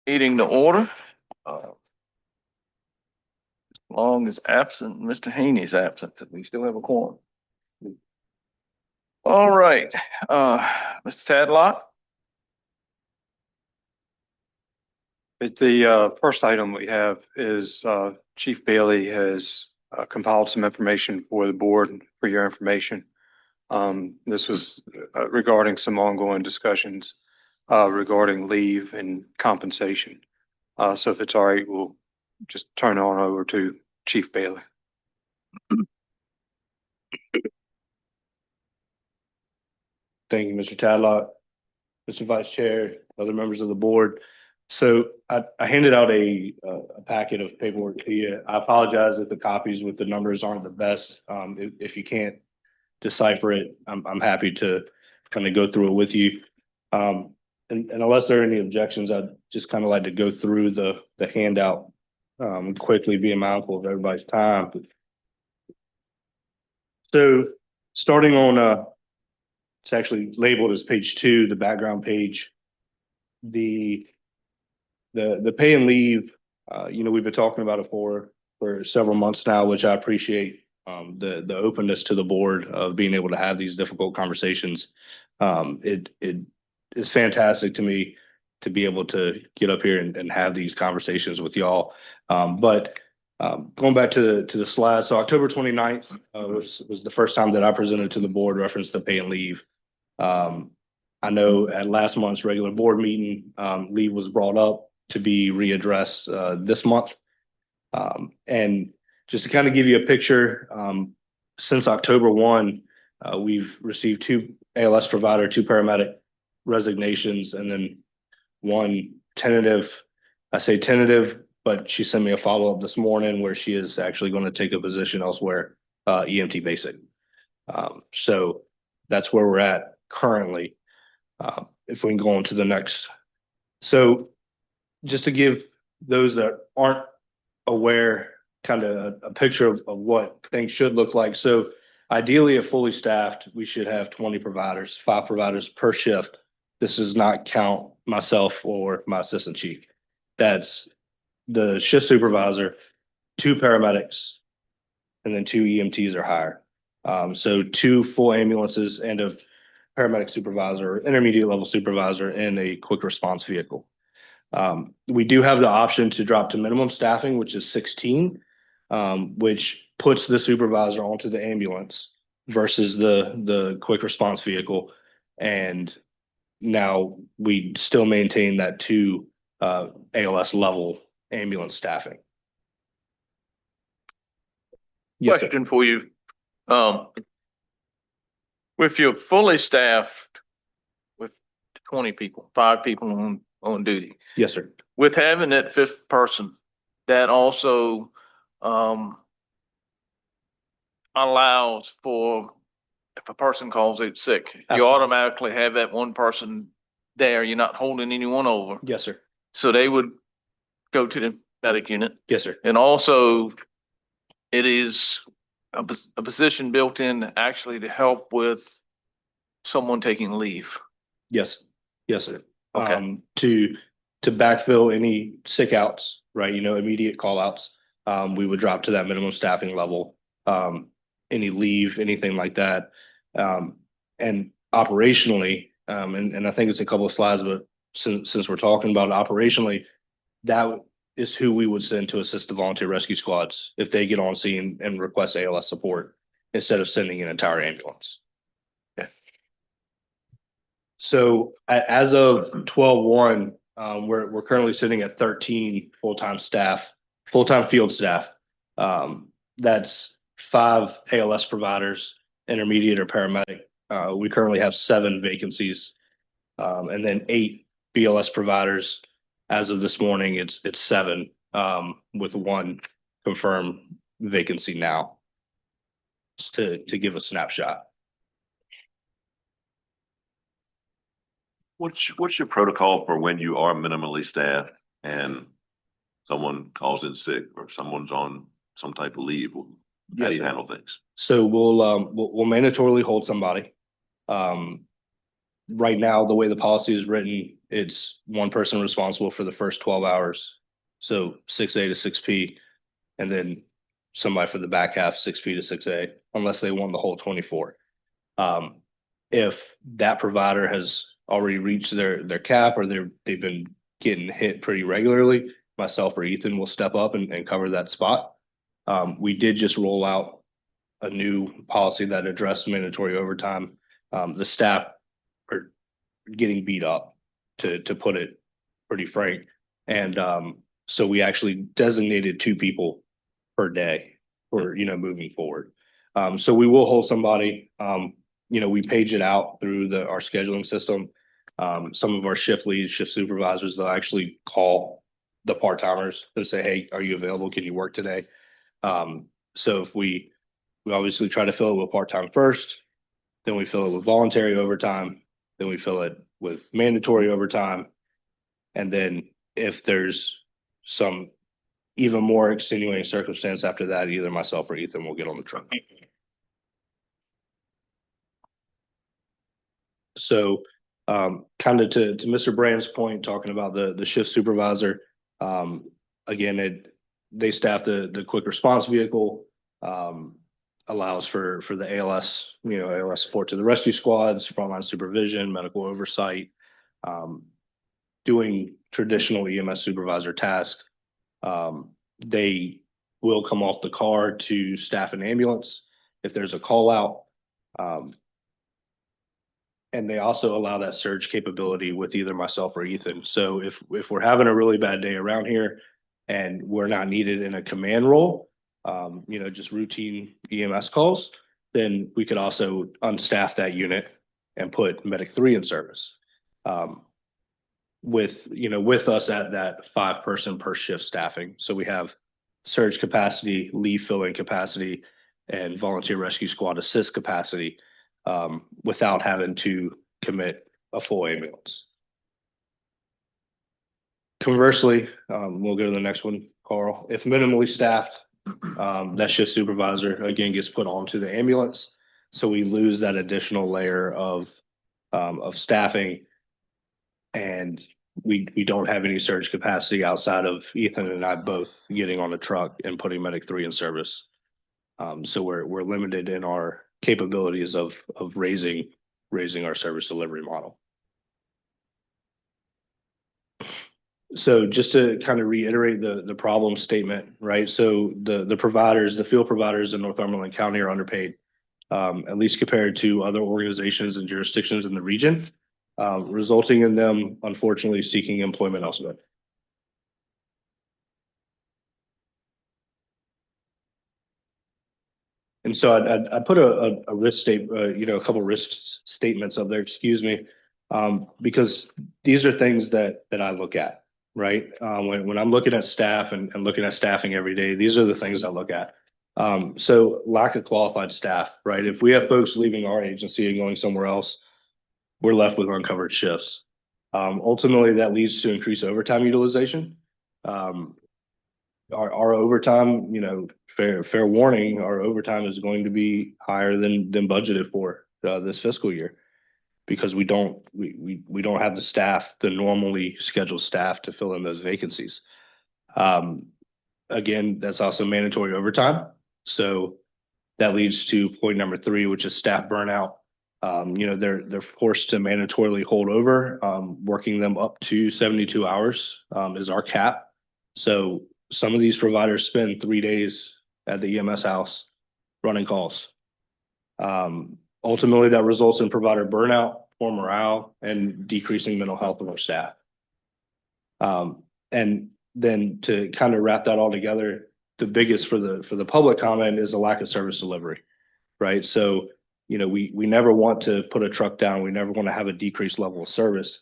Meeting to order. As long as absent, Mr. Haney is absent, we still have a quorum. All right, Mr. Tadlock. The first item we have is Chief Bailey has compiled some information for the board for your information. This was regarding some ongoing discussions regarding leave and compensation. So if it's all right, we'll just turn on over to Chief Bailey. Thank you, Mr. Tadlock, Mr. Vice Chair, other members of the board. So I handed out a packet of paperwork to you. I apologize if the copies with the numbers aren't the best. If you can't decipher it, I'm happy to kind of go through it with you. And unless there are any objections, I'd just kind of like to go through the handout quickly, being mindful of everybody's time. So starting on it's actually labeled as page 2, the background page. The pay and leave, we've been talking about it for several months now, which I appreciate the openness to the board of being able to have these difficult conversations. It is fantastic to me to be able to get up here and have these conversations with y'all. But going back to the slide, so October 29th was the first time that I presented to the board reference to pay and leave. I know at last month's regular board meeting, leave was brought up to be readdressed this month. And just to kind of give you a picture, since October 1, we've received 2 ALS provider, 2 paramedic resignations, and then 1 tentative. I say tentative, but she sent me a follow-up this morning where she is actually going to take a position elsewhere, EMT basic. So that's where we're at currently. If we can go on to the next. So just to give those that aren't aware kind of a picture of what things should look like. So ideally, if fully staffed, we should have 20 providers, 5 providers per shift. This does not count myself or my assistant chief. That's the shift supervisor, 2 paramedics, and then 2 EMTs are hired. So 2 full ambulances and a paramedic supervisor, intermediate level supervisor, and a quick response vehicle. We do have the option to drop to minimum staffing, which is 16, which puts the supervisor onto the ambulance versus the quick response vehicle. And now we still maintain that 2 ALS level ambulance staffing. Yes, question for you. If you're fully staffed with 20 people, 5 people on duty. Yes, sir. With having that 5th person, that also allows for, if a person calls out sick, you automatically have that 1 person there. You're not holding anyone over. Yes, sir. So they would go to the medic unit. Yes, sir. And also, it is a position built in actually to help with someone taking leave. Yes. Yes, sir. Okay. To backfill any sick outs, right? Immediate call outs. We would drop to that minimum staffing level. Any leave, anything like that. And operationally, and I think it's a couple of slides, but since we're talking about it, operationally, that is who we would send to assist the volunteer rescue squads if they get on scene and request ALS support instead of sending an entire ambulance. Okay. So as of 12/1, we're currently sitting at 13 full-time field staff. That's 5 ALS providers, intermediate or paramedic. We currently have 7 vacancies, and then 8 BLS providers. As of this morning, it's 7, with 1 confirmed vacancy now. Just to give a snapshot. What's your protocol for when you are minimally staffed and someone calls in sick or someone's on some type of leave? How do you handle things? So we'll mandatorily hold somebody. right now, the way the policy is written, it's one person responsible for the first 12 hours. So 6A to 6P, and then somebody for the back half, 6P to 6A, unless they won the whole 24. If that provider has already reached their cap, or they've been getting hit pretty regularly, myself or Ethan will step up and cover that spot. We did just roll out a new policy that addressed mandatory overtime. The staff are getting beat up, to put it pretty frank. And so we actually designated 2 people per day for, moving forward. So we will hold somebody. We page it out through our scheduling system. Some of our shift leads, shift supervisors, they'll actually call the part-timers and say, hey, are you available? Can you work today? So if we obviously try to fill it with part-time first, then we fill it with voluntary overtime, then we fill it with mandatory overtime. And then if there's some even more extenuating circumstance after that, either myself or Ethan will get on the truck. So kind of to Mr. Brand's point, talking about the shift supervisor, again, they staff the quick response vehicle, allows for the ALS, ALS support to the rescue squads, frontline supervision, medical oversight, doing traditional EMS supervisor tasks. They will come off the car to staff an ambulance if there's a call out. And they also allow that surge capability with either myself or Ethan. So if we're having a really bad day around here and we're not needed in a command role, just routine EMS calls, then we could also unstaff that unit and put Medic 3 in service. With us at that 5-person per shift staffing. So we have surge capacity, leave filling capacity, and volunteer rescue squad assist capacity, without having to commit a full ambulance. Conversely, we'll go to the next one, Carl. If minimally staffed, that shift supervisor again gets put onto the ambulance. So we lose that additional layer of staffing, and we don't have any surge capacity outside of Ethan and I both getting on a truck and putting Medic 3 in service. So we're limited in our capabilities of raising our service delivery model. So just to kind of reiterate the problem statement, right? So the providers, the field providers in Northumberland County are underpaid, at least compared to other organizations and jurisdictions in the region, resulting in them unfortunately seeking employment elsewhere. And so I put a risk statement, a couple risk statements up there, excuse me, because these are things that I look at, right? When I'm looking at staff and looking at staffing every day, these are the things I look at. So lack of qualified staff, right? If we have folks leaving our agency and going somewhere else, we're left with uncovered shifts. Ultimately, that leads to increased overtime utilization. Our overtime, fair warning, our overtime is going to be higher than budgeted for this fiscal year, because we don't have the staff, the normally scheduled staff, to fill in those vacancies. Again, that's also mandatory overtime. So that leads to point number 3, which is staff burnout. They're forced to mandatorily hold over, working them up to 72 hours is our cap. So some of these providers spend 3 days at the EMS house running calls. Ultimately, that results in provider burnout, poor morale, and decreasing mental health of our staff. And then to kind of wrap that all together, the biggest for the public comment is a lack of service delivery, right? So, we never want to put a truck down. We never want to have a decreased level of service.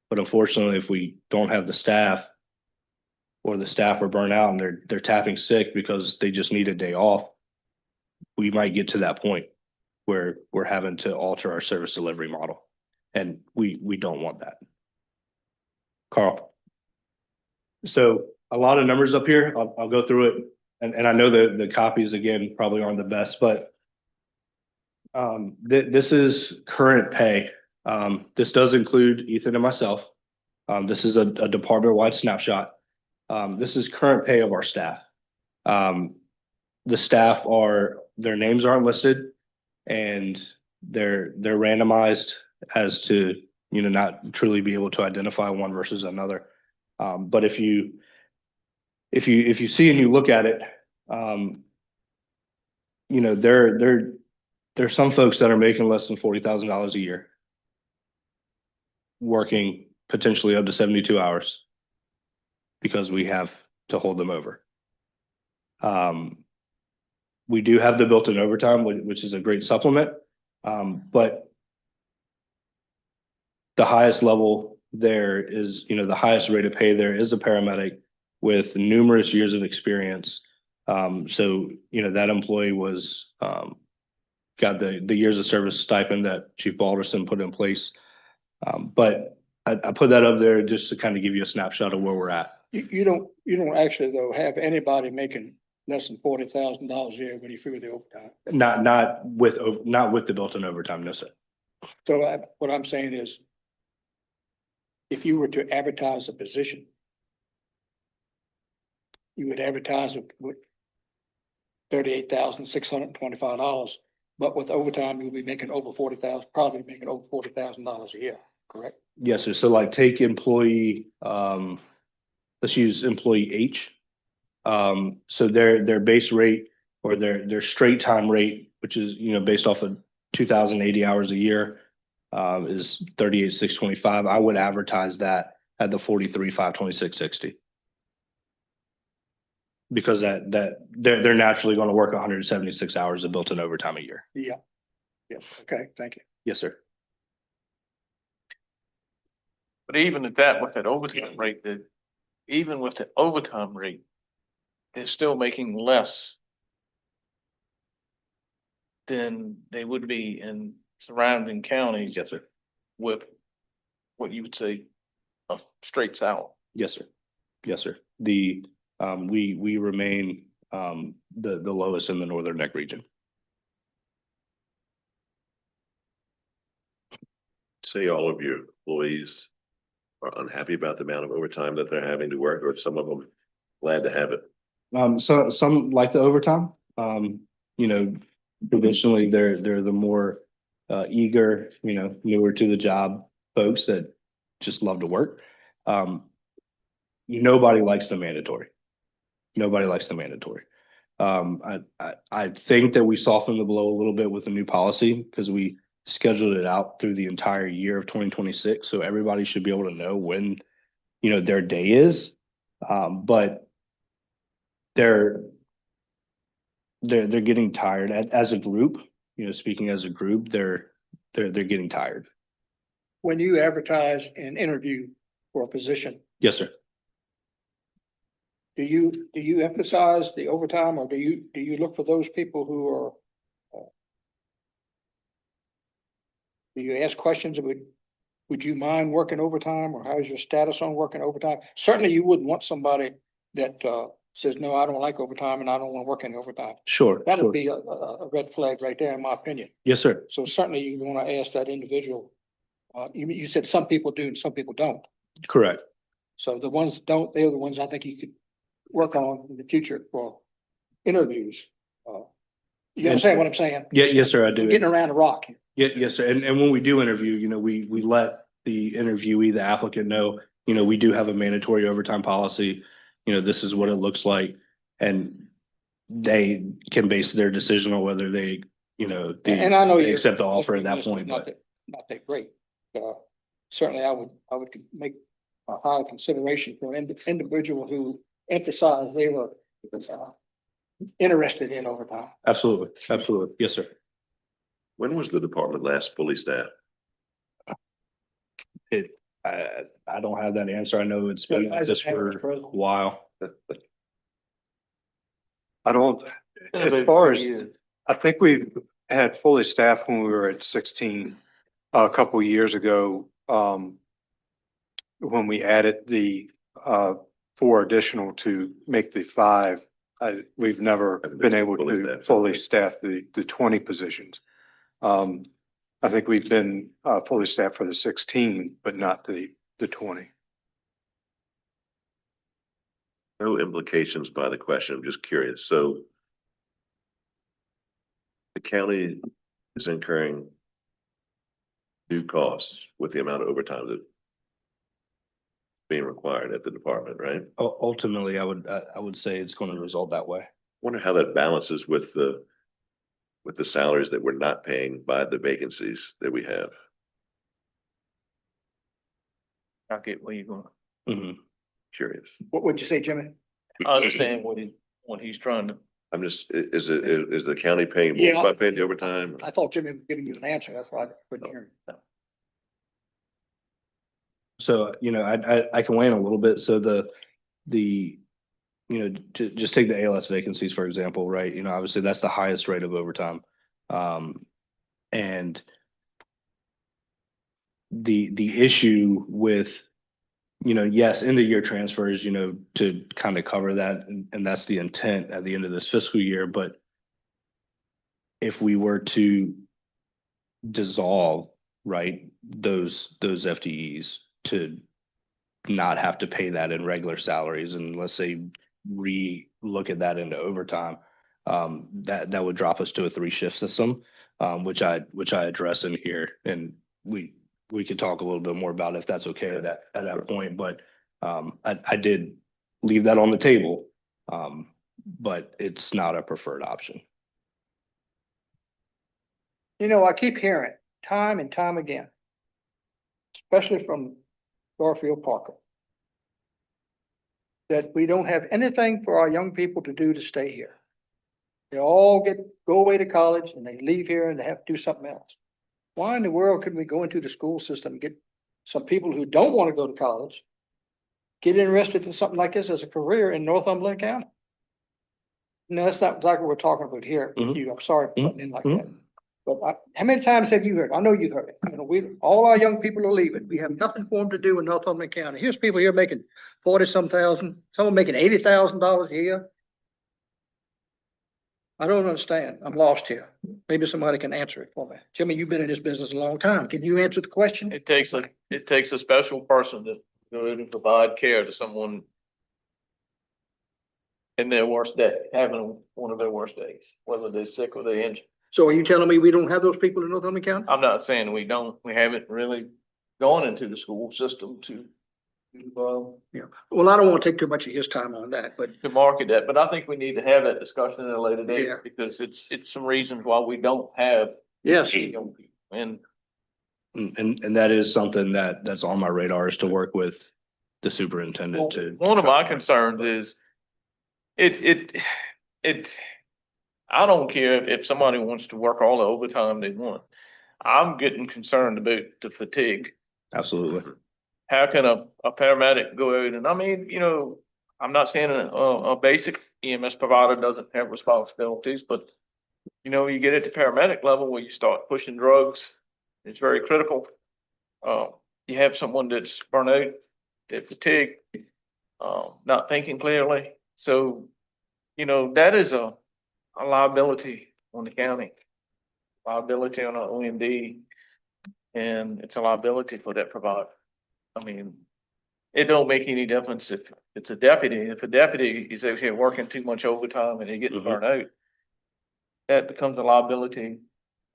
But unfortunately, if we don't have the staff, or the staff are burnt out and they're tapping sick because they just need a day off, we might get to that point where we're having to alter our service delivery model. And we don't want that. Carl. So a lot of numbers up here. I'll go through it. And I know the copies, again, probably aren't the best, but this is current pay This does include Ethan and myself. This is a department-wide snapshot. This is current pay of our staff. The staff their names aren't listed and they're randomized as to, not truly be able to identify one versus another. But if you see and you look at it, there's some folks that are making less than $40,000 a year, working potentially up to 72 hours because we have to hold them over. We do have the built-in overtime, which is a great supplement. But the highest level there is, the highest rate of pay there is a paramedic with numerous years of experience. So, that employee got the years of service stipend that Chief Balderson put in place. But I put that up there just to kind of give you a snapshot of where we're at. You don't actually though have anybody making less than $40,000 a year when you figure the overtime. Not with the built-in overtime, no, sir. So what I'm saying is, if you were to advertise a position, you would advertise it with $38,625, but with overtime, you'll be making over probably making over $40,000 a year, correct? Yes, sir. So like take employee, let's use employee H. So their base rate or their straight time rate, which is, based off of 2,080 hours a year, is 38,625. I would advertise that at the 43,526.60. Because they're naturally going to work 176 hours of built-in overtime a year. Yeah. Yeah. Okay. Thank you. Yes, sir. But even at that, with that overtime rate, even with the overtime rate, they're still making less than they would be in surrounding counties. Yes, sir. With what you would say a straight salary. Yes, sir. Yes, sir. We remain the lowest in the Northern Neck region. Say all of your employees are unhappy about the amount of overtime that they're having to work, or some of them glad to have it. So some like the overtime. Traditionally they're the more eager, newer to the job folks that just love to work. Nobody likes the mandatory. Nobody likes the mandatory. I think that we softened the blow a little bit with the new policy because we scheduled it out through the entire year of 2026. So everybody should be able to know when, their day is. But they're getting tired as a group, speaking as a group, they're getting tired. When you advertise and interview for a position, Yes, sir. do you emphasize the overtime, or do you look for those people who are? Do you ask questions? Would you mind working overtime, or how's your status on working overtime? Certainly, you wouldn't want somebody that says, "No, I don't like overtime, and I don't want to work any overtime." Sure. That sure. would be a red flag right there, in my opinion. Yes, sir. So certainly, you want to ask that individual. You said some people do and some people don't. Correct. So the ones don't, they're the ones I think you could work on in the future for interviews. You understand what I'm saying? Yeah, yes, sir. I do. We're getting around the rock. Yeah, yes, sir. And when we do interview, we let the interviewee, the applicant know, we do have a mandatory overtime policy. This is what it looks like. And they can base their decision on whether they, And I know they you accept the offer at that point. Not that great. Certainly I would make a high consideration for an individual who emphasized they were interested in overtime. Absolutely. Absolutely. Yes, sir. When was the department last fully staffed? I don't have that answer. I know it's been like this for a while. I don't, as far as, I think we've had fully staffed when we were at 16 a couple of years ago. When we added the 4 additional to make the 5, we've never been able to fully staff the 20 positions. I think we've been fully staffed for the 16, but not the 20. No implications by the question. I'm just curious. So the county is incurring new costs with the amount of overtime that being required at the department, right? Ultimately, I would say it's going to result that way. Wonder how that balances with the salaries that we're not paying by the vacancies that we have. I get where you're going. Mhm. Curious. What would you say, Jimmy? I understand what he's trying to, I'm just, is the county paying Yeah. more by paying the overtime? I thought Jimmy was giving you an answer. That's why I couldn't hear him. So, I can weigh in a little bit. So just take the ALS vacancies, for example, right? Obviously that's the highest rate of overtime. And the issue with, yes, end of year transfers, to kind of cover that, and that's the intent at the end of this fiscal year. But if we were to dissolve, right, those FTEs to not have to pay that in regular salaries, and let's say look at that into overtime, that would drop us to a 3-shift system, which I address in here, and we could talk a little bit more about if that's okay at that point. But I did leave that on the table, but it's not a preferred option. I keep hearing time and time again, especially from Garfield Parker, that we don't have anything for our young people to do to stay here. They all go away to college and they leave here and they have to do something else. Why in the world couldn't we go into the school system and get some people who don't want to go to college, get interested in something like this as a career in Northumberland County? No, that's not exactly what we're talking about here with you. I'm sorry for putting in like that. But how many times have you heard? I know you've heard it. All our young people are leaving. We have nothing for them to do in Northumberland County. Here's people here making 40-some thousand, someone making $80,000 a year. I don't understand. I'm lost here. Maybe somebody can answer it for me. Jimmy, you've been in this business a long time. Can you answer the question? it takes a special person to go in and provide care to someone in their worst day, having one of their worst days, whether they're sick or they're injured. So are you telling me we don't have those people in Northumberland County? I'm not saying we haven't really gone into the school system to Yeah. Well, I don't want to take too much of his time on that, but market that, but I think we need to have that discussion at a later date, Yeah. because it's some reasons why we don't have yes, young people. And And that is something that's on my radar, is to work with the superintendent to. one of my concerns is I don't care if somebody wants to work all the overtime they want. I'm getting concerned about the fatigue. Absolutely. How can a paramedic go out and, I mean, I'm not saying a basic EMS provider doesn't have responsibilities, but you get at the paramedic level where you start pushing drugs, it's very critical. You have someone that's burnt out, they're fatigued, not thinking clearly. So, that is a liability on the county, liability on our OMD, and it's a liability for that provider. I mean, it don't make any difference if it's a deputy. If a deputy is out here working too much overtime and they get burnt out, that becomes a liability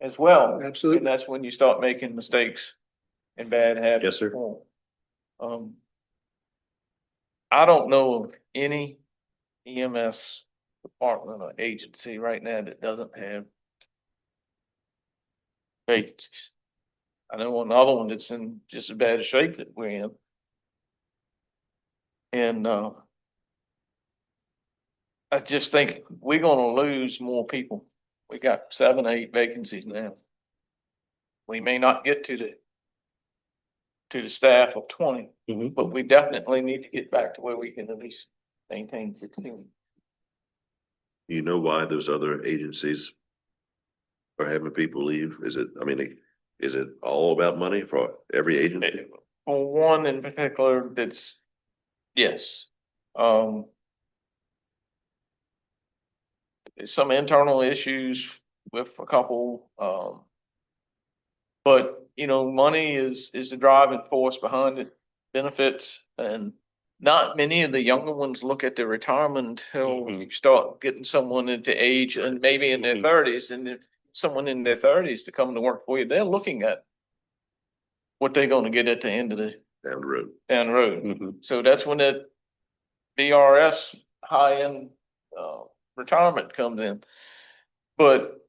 as well. absolutely. And that's when you start making mistakes and bad habits. Yes, sir. I don't know of any EMS department or agency right now that doesn't have vacancies. I know another one that's in just as bad a shape that we're in. And I just think we're gonna lose more people. We got 7, 8 vacancies now. We may not get to the staff of 20, but we definitely need to get back to where we can at least maintain 16. You know why those other agencies are having people leave? Is it all about money for every agency? On one in particular, that's, yes. Some internal issues with a couple, But, you know, money is the driving force behind it, benefits, and not many of the younger ones look at their retirement until Mhm. you start getting someone into age and maybe in their Mhm. thirties, and if someone in their thirties to come to work for you, they're looking at what they're gonna get at the end of the Down the road. down the road. Mhm. So that's when that BRS high-end retirement comes in. But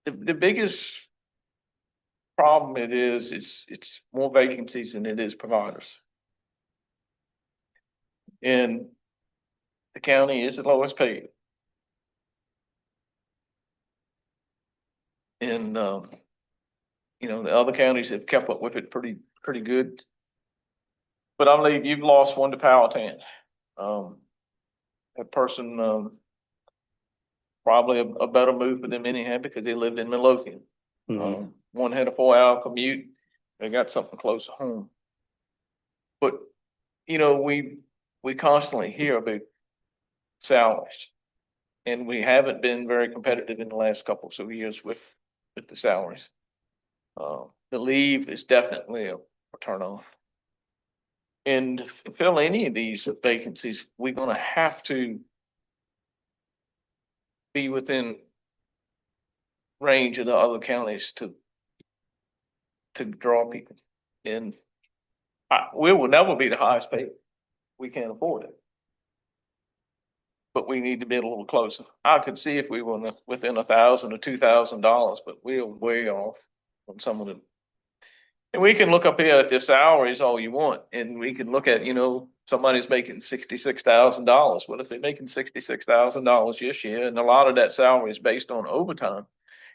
the biggest problem it is, it's more vacancies than it is providers. And the county is the lowest paid. And you know, the other counties have kept up with it pretty good. But I believe you've lost one to Powhatan. That person, probably a better move for them anyhow because they lived in Midlothian. Mhm. One had a 4 hour commute. They got something close to home. But, you know, we constantly hear about salaries. And we haven't been very competitive in the last couple of years with the salaries. The leave is definitely a turn on. And to fill any of these vacancies, we're gonna have to be within range of the other counties to draw people. And we will never be the highest paid. We can't afford it. But we need to be a little closer. I could see if we were within $1,000 or $2,000, but we're way off on some of them. And we can look up here at the salaries all you want, and we can look at, you know, somebody's making $66,000. Well, if they're making $66,000 this year, and a lot of that salary is based on overtime,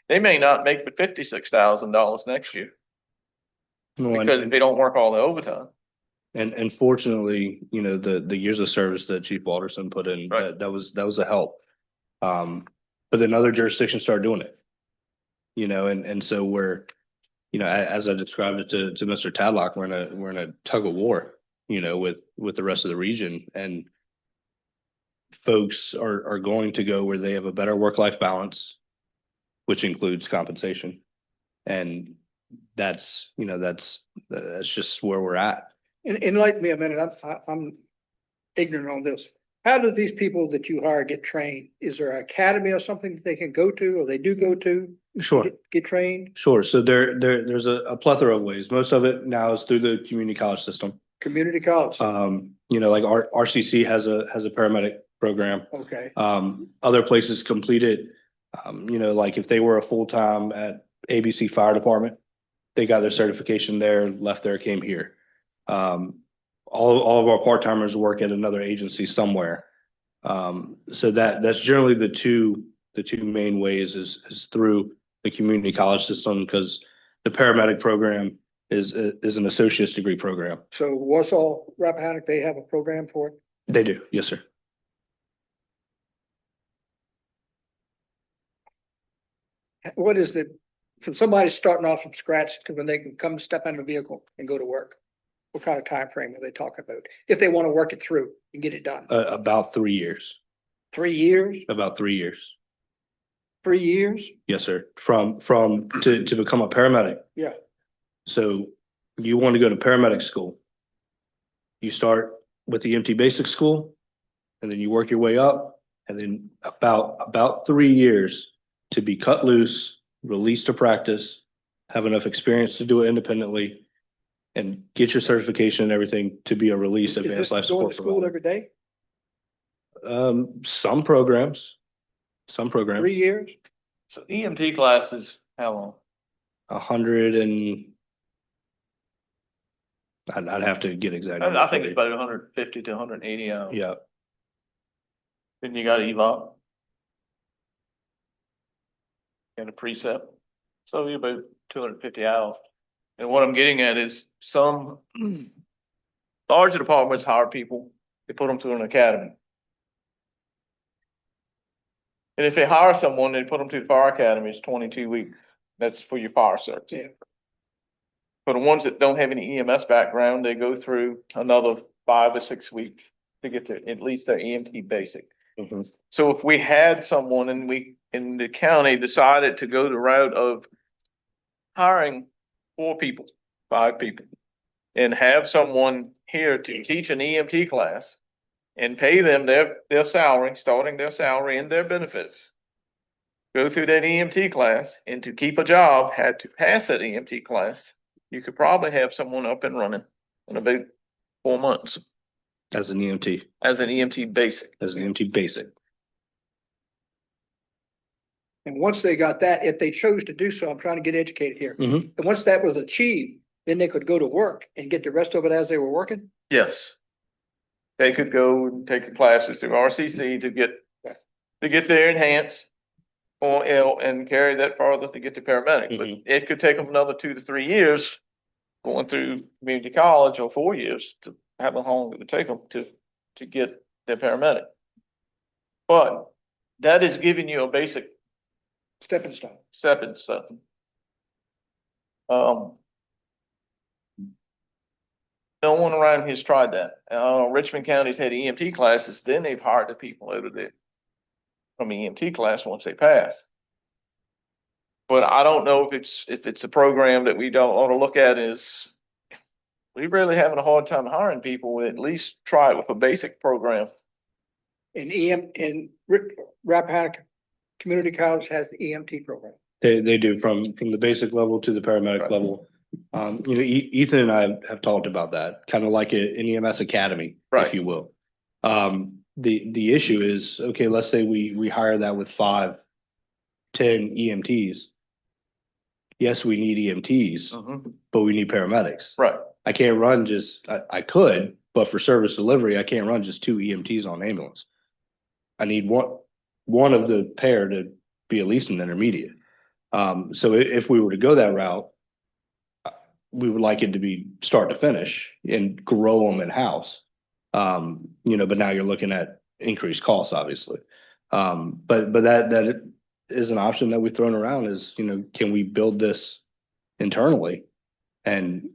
they may not make the $56,000 next year No, because they don't work all the overtime. and fortunately, you know, the years of service that Chief Walterson put in, Right. that was a help. But then other jurisdictions start doing it. You know, and so we're, you know, as I described it to Mr. Tadlock, we're in a tug of war, you know, with the rest of the region, and folks are going to go where they have a better work-life balance, which includes compensation. And that's, you know, that's just where we're at. Enlighten me a minute. I'm ignorant on this. How do these people that you hire get trained? Is there an academy or something that they can go to, or they do go to? Sure. Get trained? Sure. So there's a plethora of ways. Most of it now is through the community college system. Community college? You know, like RCC has a paramedic program. Okay, Other places complete it. You know, like if they were a full-time at ABC Fire Department, they got their certification there, left there, came here. All of our part-timers work at another agency somewhere. So that's generally the two main ways is through the community college system, because the paramedic program is an associate's degree program. so Warsaw, Rappahannock, they have a program for it? They do, yes, sir. What is the, from somebody starting off from scratch to when they can come step in the vehicle and go to work? What kind of time frame are they talking about? If they want to work it through and get it done? About 3 years. 3 years? About 3 years. 3 years? Yes, sir. From to become a paramedic. Yeah. So you want to go to paramedic school. You start with the EMT basic school, and then you work your way up, and then about 3 years to be cut loose, released to practice, have enough experience to do it independently, and get your certification and everything to be a released Is advanced this life going to support school provider. every day? Some programs. 3 years? So EMT classes, how long? 100 and I'd have to get exact. I think it's about 150 to 180 hours. Yeah, Then you got to evolve. And a precept. So you're about 250 hours. And what I'm getting at is some larger departments hire people, they put them through an academy. And if they hire someone, they put them through the fire academy, it's 22 weeks. That's for your fire cert. Yeah. For the ones that don't have any EMS background, they go through another 5 or 6 weeks to get to at least their EMT basic. Mm-hmm. So if we had someone and we, in the county, decided to go the route of hiring 4 people, 5 people, and have someone here to teach an EMT class and pay them their salary, starting their salary and their benefits. Go through that EMT class, and to keep a job, had to pass that EMT class. You could probably have someone up and running in about 4 months As an EMT, as an EMT basic. as an EMT basic. And once they got that, if they chose to do so, I'm trying to get educated here. Mhm. And once that was achieved, then they could go to work and get the rest of it as they were working? Yes. They could go and take the classes through RCC to get their enhanced or L and carry that farther to get to paramedic. But it could take them another 2 to 3 years going through community college, or 4 years, to how long it would take them to get their paramedic. But that is giving you a basic Stepping stone. stepping stone. No one around here's tried that. Richmond County's had EMT classes, then they've hired the people out of there from EMT class once they pass. But I don't know if it's a program that we don't ought to look at. Is we really having a hard time hiring people. At least try it with a basic program. And Rappahannock Community College has the EMT program. They do from the basic level to the paramedic Right. level. Ethan and I have talked about that, kind of like an EMS academy, Right. if you will. The issue is, okay, let's say we hire that with 5, 10 EMTs. Yes, we need EMTs, but we need paramedics. Right. I can't run I could, but for service delivery, I can't run just 2 EMTs on ambulance. I need one of the pair to be at least an intermediate. So if we were to go that route, we would like it to be start to finish and grow them in-house. But now you're looking at increased costs, obviously. But that is an option that we've thrown around is, can we build this internally? And,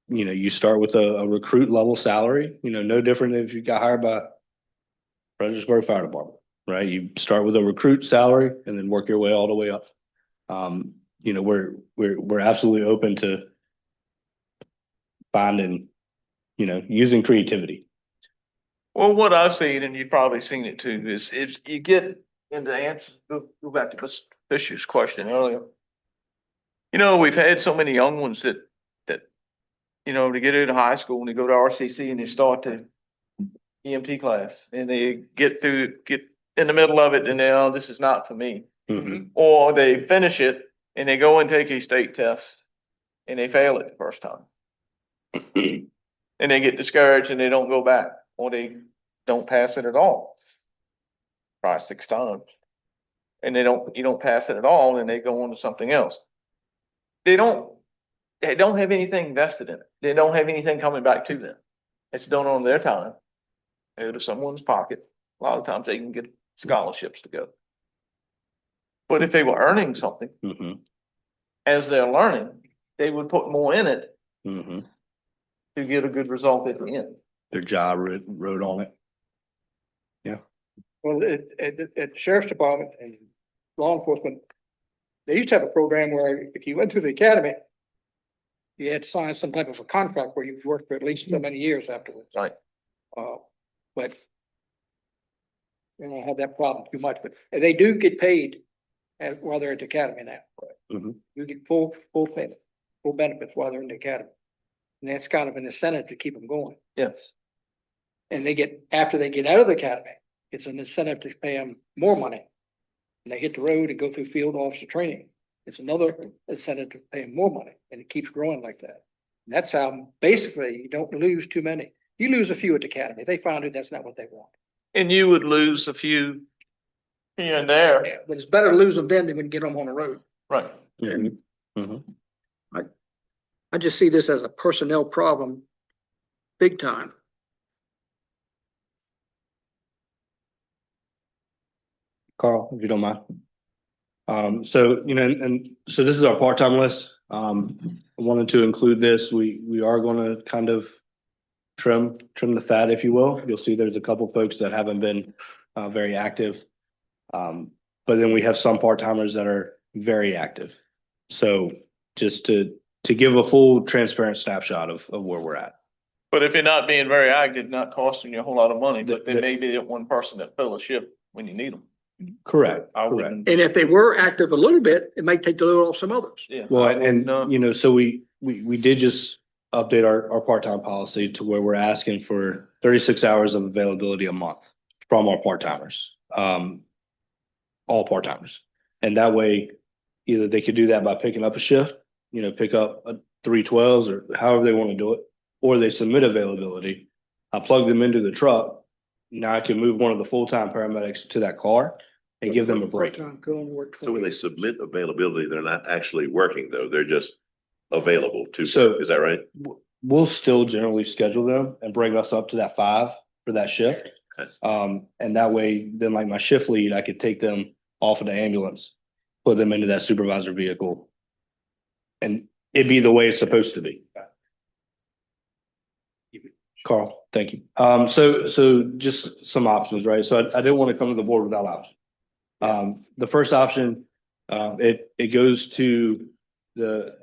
you start with a recruit level salary, no different if you got hired by Fredericksburg Fire Department, right? You start with a recruit salary and then work your way all the way up. We're absolutely open to finding, using creativity. Well, what I've seen, and you've probably seen it too, is if you get into answer, go back to Mr. Fisher's question earlier. We've had so many young ones that to get into high school and they go to RCC and they start the EMT class and they get in the middle of it and this is not for me. Mm-hmm. Or they finish it and they go and take a state test and they fail it the first time. And they get discouraged and they don't go back, or they don't pass it at all. Try 6 times. And you don't pass it at all, and they go on to something else. They don't have anything vested in it. They don't have anything coming back to them. It's done on their time, out of someone's pocket. A lot of times they can get scholarships to go. But if they were earning something, as they're learning, they would put more in it to get a good result at the end. Their job wrote on it. Yeah. Well, at the sheriff's department and law enforcement, they used to have a program where if you went through the academy, you had to sign some type of a contract where you worked for at least so many years afterwards. Right. But they don't have that problem too much, but they do get paid while they're at the academy now. You get full payment, full benefits while they're in the academy. And that's kind of an incentive to keep them going. Yes. And after they get out of the academy, it's an incentive to pay them more money. And they hit the road and go through field officer training. It's another incentive to pay them more money, and it keeps growing like that. And that's how basically you don't lose too many. You lose a few at the academy. They found out that's not what they want. And you would lose a few here and there. Yeah, but it's better to lose them then than get them on the road. Right. I just see this as a personnel problem, big time. Carl, if you don't mind. So this is our part-time list. I wanted to include this. We are going to kind of trim the fat, if you will. You'll see there's a couple folks that haven't been very active. But then we have some part-timers that are very active. So just to to give a full transparent snapshot of where we're at. But if you're not being very active, not costing you a whole lot of money, but The- there may be that one person that fill a shift when you need them. Correct, I correct. wouldn't, And if they were active a little bit, it might take the load off some others. yeah. Well, I wouldn't, and you know, so we did just update our part-time policy to where we're asking for 36 hours of availability a month from our part-timers. All part-timers. And that way, either they could do that by picking up a shift, you know, pick up a 312s or however they want to do it, or they submit availability. I plug them into the truck. Now I can move one of the full-time paramedics to that car and give them a break. Part-time, go and work So when 20. they submit availability, they're not actually working though, they're just available to, So- is that right? We'll still generally schedule them and bring us up to that 5 for that shift. Okay. And that way, then like my shift lead, I could take them off of the ambulance, put them into that supervisor vehicle. And it'd be the way it's supposed to be. Carl, thank you. So just some options, right? So I didn't want to come to the board without options. The first option, it goes to the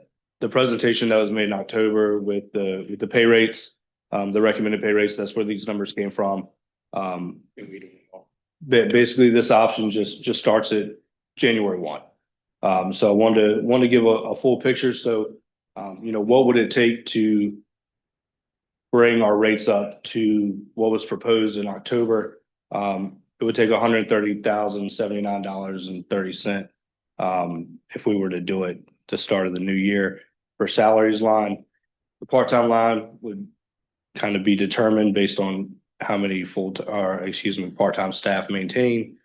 presentation that was made in October with the pay rates, the recommended pay rates. That's where these numbers came from. Basically, this option just starts at January 1. So I wanted to give a full picture. So, you know, what would it take to bring our rates up to what was proposed in October? It would take $130,079.30 if we were to do it to start of the new year. For salaries line, the part-time line would kind of be determined based on how many part-time staff maintain.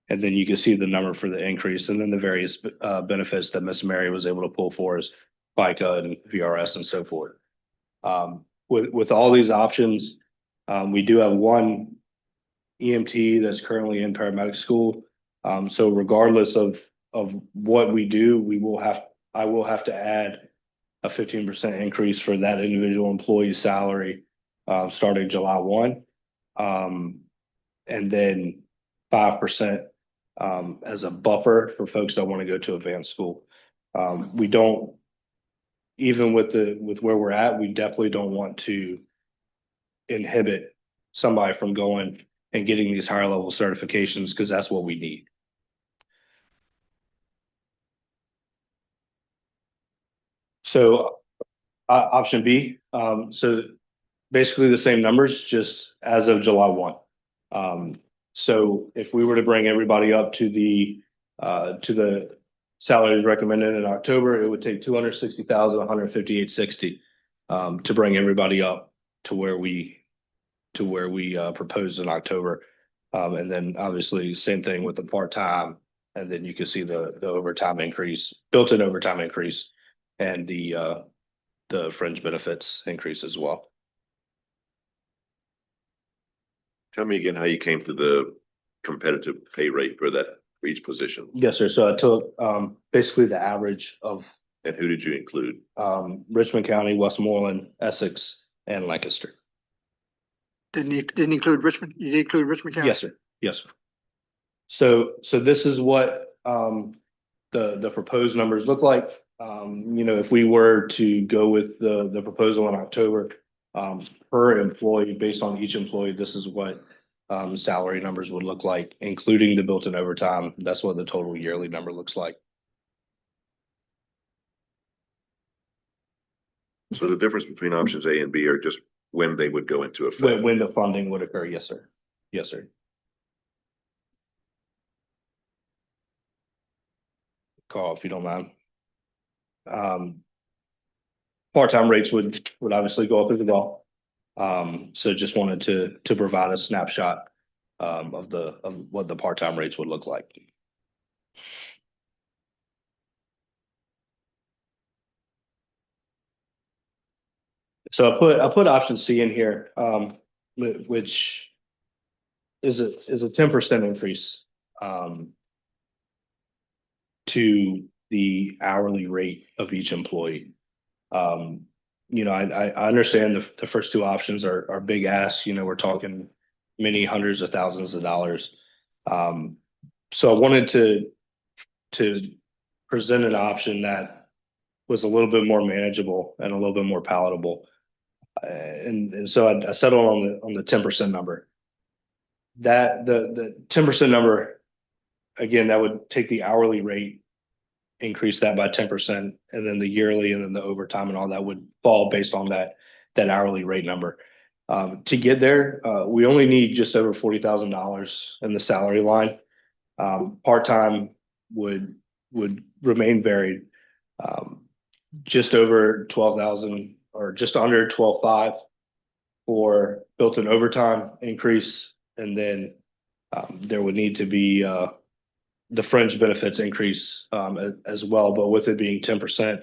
And then you can see the number for the increase and then the various benefits that Miss Mary was able to pull for us, FICA and VRS and so forth. With all these options, we do have one EMT that's currently in paramedic school. So regardless of what we do, I will have to add a 15% increase for that individual employee's salary starting July 1. And then 5% as a buffer for folks that want to go to advanced school. We don't, even with where we're at, we definitely don't want to inhibit somebody from going and getting these higher level certifications because that's what we need. So option B, so basically the same numbers, just as of July 1. So if we were to bring everybody up to the salaries recommended in October, it would take 260,000, 158.60 to bring everybody up to where we proposed in October. And then obviously same thing with the part-time, and then you can see the overtime increase, built-in overtime increase, and the fringe benefits increase as well. Tell me again how you came to the competitive pay rate for each position, Yes, sir. So I took basically the average of and who did you include? Richmond County, Westmoreland, Essex, and Lancaster. Didn't include Richmond? You did include Richmond County? Yes, sir. Yes, sir. So this is what the proposed numbers look like. You know, if we were to go with the proposal in October, per employee, based on each employee, this is what salary numbers would look like, including the built-in overtime. That's what the total yearly number looks like. So the difference between options A and B are just when they would go into effect. When the funding would occur. Yes, sir. Yes, sir. Call if you don't mind. Part-time rates would obviously go up as well. So just wanted to provide a snapshot of what the part-time rates would look like. So I put option C in here, which is a 10% increase to the hourly rate of each employee. You know, I understand the first two options are big asks. You know, we're talking many hundreds of thousands of dollars. So I wanted to present an option that was a little bit more manageable and a little bit more palatable. And so I settled on the 10% number. That the 10% number, again, that would take the hourly rate, increase that by 10%, and then the yearly and then the overtime and all that would fall based on that hourly rate number. To get there, we only need just over $40,000 in the salary line. Part-time would remain varied. Just over 12,000 or just under 12.5 for built-in overtime increase, and then there would need to be the fringe benefits increase as well. But with it being 10%,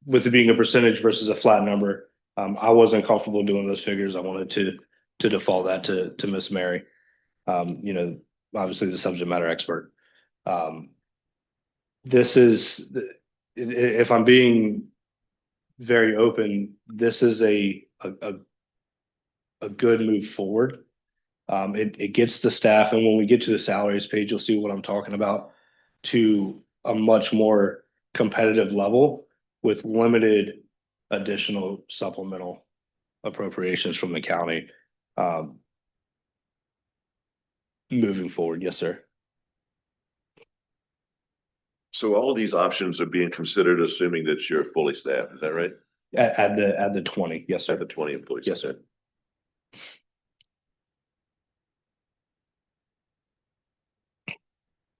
with it being a percentage versus a flat number, I wasn't comfortable doing those figures. I wanted to default that to Miss Mary. You know, obviously the subject matter expert. This is, if I'm being very open, this is a good move forward. It gets the staff, and when we get to the salaries page, you'll see what I'm talking about, to a much more competitive level with limited additional supplemental appropriations from the county. Moving forward, yes, sir. So all of these options are being considered, assuming that you're fully staffed, is that right? At the 20, yes, At sir. the 20 employees? Yes, sir.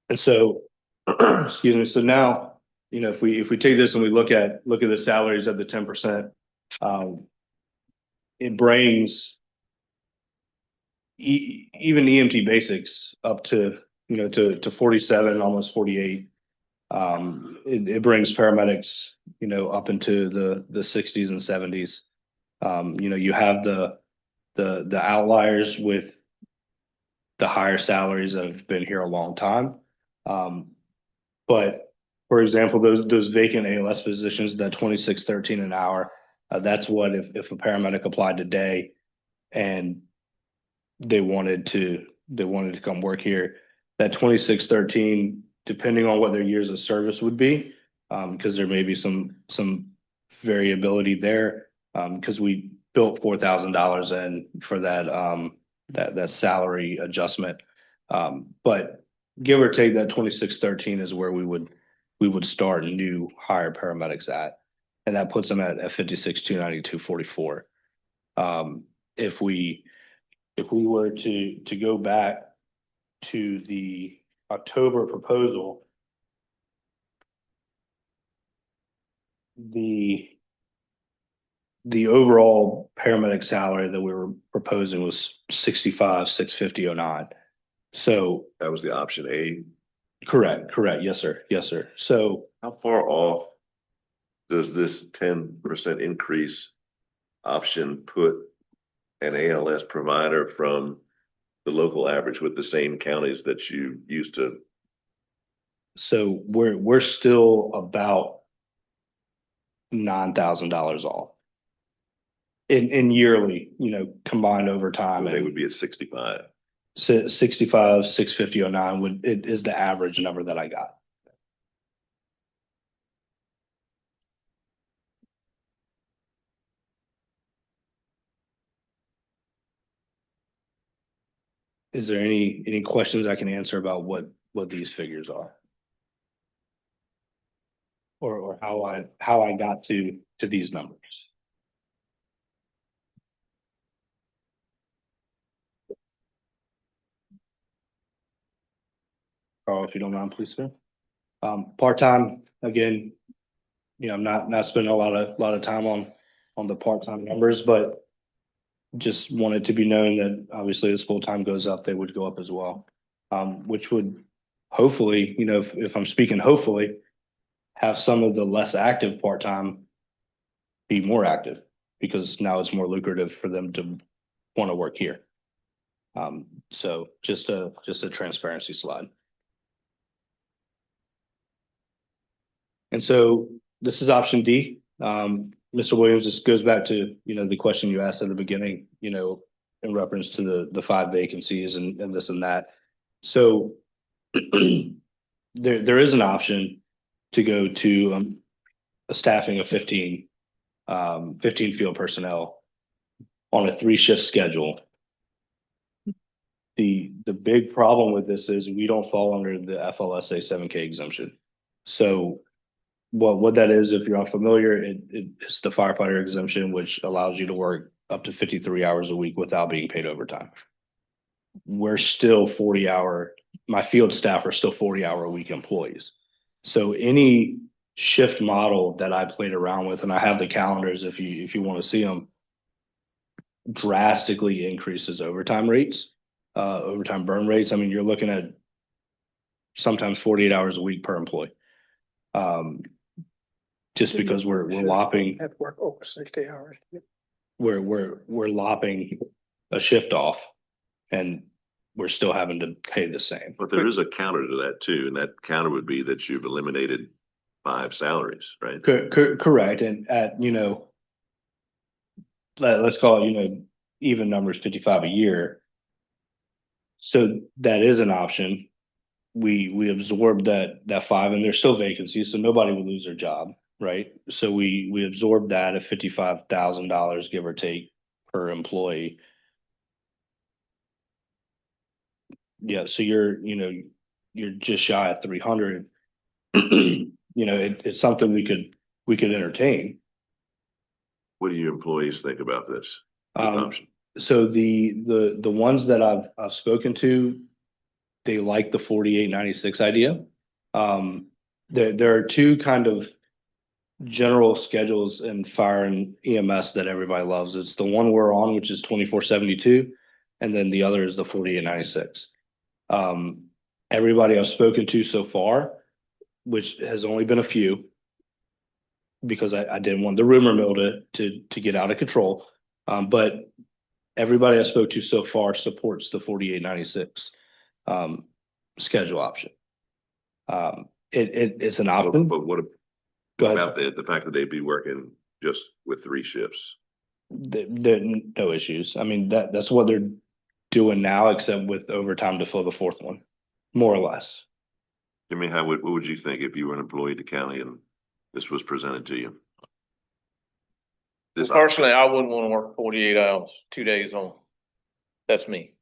And so, excuse me, so now, you know, if we take this and we look at the salaries at the 10%, it brings even EMT basics up to, you know, to 47, almost 48. It brings paramedics, you know, up into the 60s and 70s. You know, you have the outliers with the higher salaries that have been here a long time. But for example, those vacant ALS positions, that 26.13 an hour, that's what if a paramedic applied today and they wanted to come work here, that 26.13, depending on what their years of service would be, because there may be some variability there, because we built $4,000 in for that salary adjustment. But give or take, that 26.13 is where we would start new hire paramedics at, and that puts them at 56,292.44. If we were to go back to the October proposal, the overall paramedic salary that we were proposing was 65,650.09. So That was the option A. correct. Yes, sir. So How far off does this 10% increase option put an ALS provider from the local average with the same counties that you used to? so we're still about $9,000 off in yearly, you know, combined overtime. They And would be at 65. 65, 650.09 is the average number that I got. Is there any questions I can answer about what these figures are? Or how I got to these numbers? Carl, if you don't mind, please, sir. Part-time, again, you know, I'm not spending a lot of time on the part-time numbers, but just wanted to be known that obviously as full-time goes up, they would go up as well. Which would hopefully, you know, if I'm speaking hopefully, have some of the less active part-time be more active, because now it's more lucrative for them to want to work here. So just a transparency slide. And so this is option D. Mr. Williams, this goes back to, you know, the question you asked at the beginning, you know, in reference to the 5 vacancies and this and that. So there is an option to go to a staffing of 15 field personnel on a 3-shift schedule. The big problem with this is we don't fall under the FLSA 7K exemption. So what that is, if you're unfamiliar, it's the firefighter exemption, which allows you to work up to 53 hours a week without being paid overtime. We're still 40-hour, my field staff are still 40-hour-a-week employees. So any shift model that I played around with, and I have the calendars if you want to see them, drastically increases overtime rates, overtime burn rates. I mean, you're looking at sometimes 48 hours a week per employee. Just because we're lopping. Have to work over 60 hours. We're lopping a shift off and we're still having to pay the same. But there is a counter to that too, and that counter would be that you've eliminated 5 salaries, right? Correct. And at, let's call it, even numbers 55 a year. So that is an option. We absorbed that 5 and there's still vacancies, so nobody would lose their job, right? So we absorbed that at $55,000, give or take, per employee. Yeah, so you're just shy of 300. It's something we could entertain. What do your employees think about this option? So the ones that I've spoken to, they like the 4896 idea. There are 2 kind of general schedules in fire and EMS that everybody loves. It's the one we're on, which is 2472, and then the other is the 4896. Everybody I've spoken to so far, which has only been a few, because I didn't want the rumor mill to get out of control. But everybody I spoke to so far supports the 4896 schedule option. It's an option. But what Go ahead. about the fact that they'd be working just with 3 shifts? There no issues. I mean, that's what they're doing now, except with overtime to fill the 4th one, more or less. I mean, what would you think if you were an employee at the county and this was presented to you? Personally, I wouldn't want to work 48 hours, 2 days on. That's me.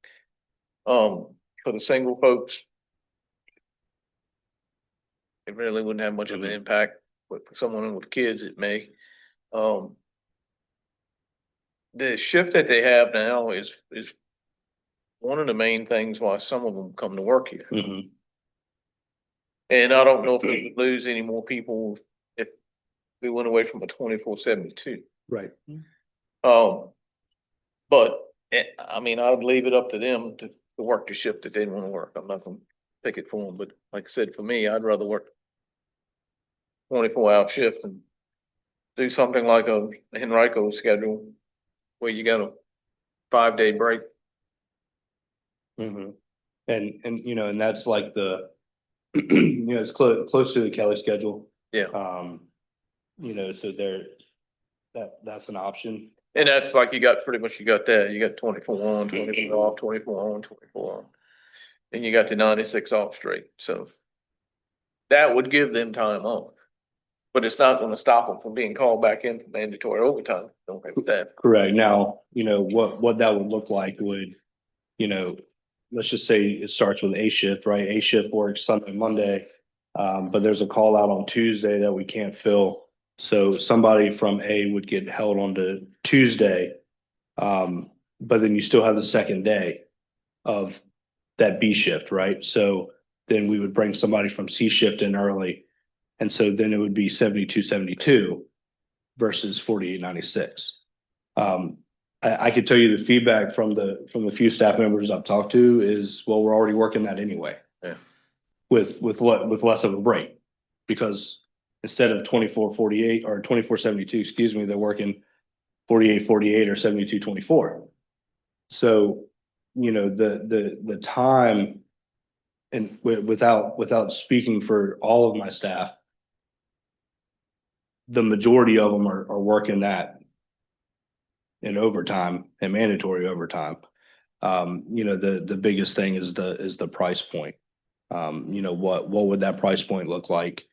For the single folks, it really wouldn't have much of an impact, but for someone with kids, it may. The shift that they have now is one of the main things why some of them come to work here. Mm-hmm. And I don't know if we would lose any more people if we went away from a 24/72. Right. But I mean, I would leave it up to them to work the shift that they want to work. I'm not going to pick it for them, but like I said, for me, I'd rather work 24-hour shift and do something like a Henrico schedule where you got a 5-day break. Mm-hmm. And and that's like the it's close to the Kelly schedule. Yeah. So that's an option. And that's like you got that. You got 24 on, 24 off, 24 on, 24 on. And you got the 96 off straight. So that would give them time off. But it's not going to stop them from being called back in for mandatory overtime. Don't agree with that. Correct. Now, what that would look like would, let's just say it starts with A shift, right? A shift works Sunday, Monday, but there's a call out on Tuesday that we can't fill. So somebody from A would get held on to Tuesday, but then you still have the second day of that B shift, right? So then we would bring somebody from C shift in early. And so then it would be 72-72 versus 48-96. I could tell you the feedback from the few staff members I've talked to is, well, we're already working that anyway. Yeah. With less of a break, because instead of 24-48 or 24-72, they're working 48-48 or 72-24. So, the time, and without speaking for all of my staff, the majority of them are working that in overtime and mandatory overtime. The biggest thing is the price point. What would that price point look like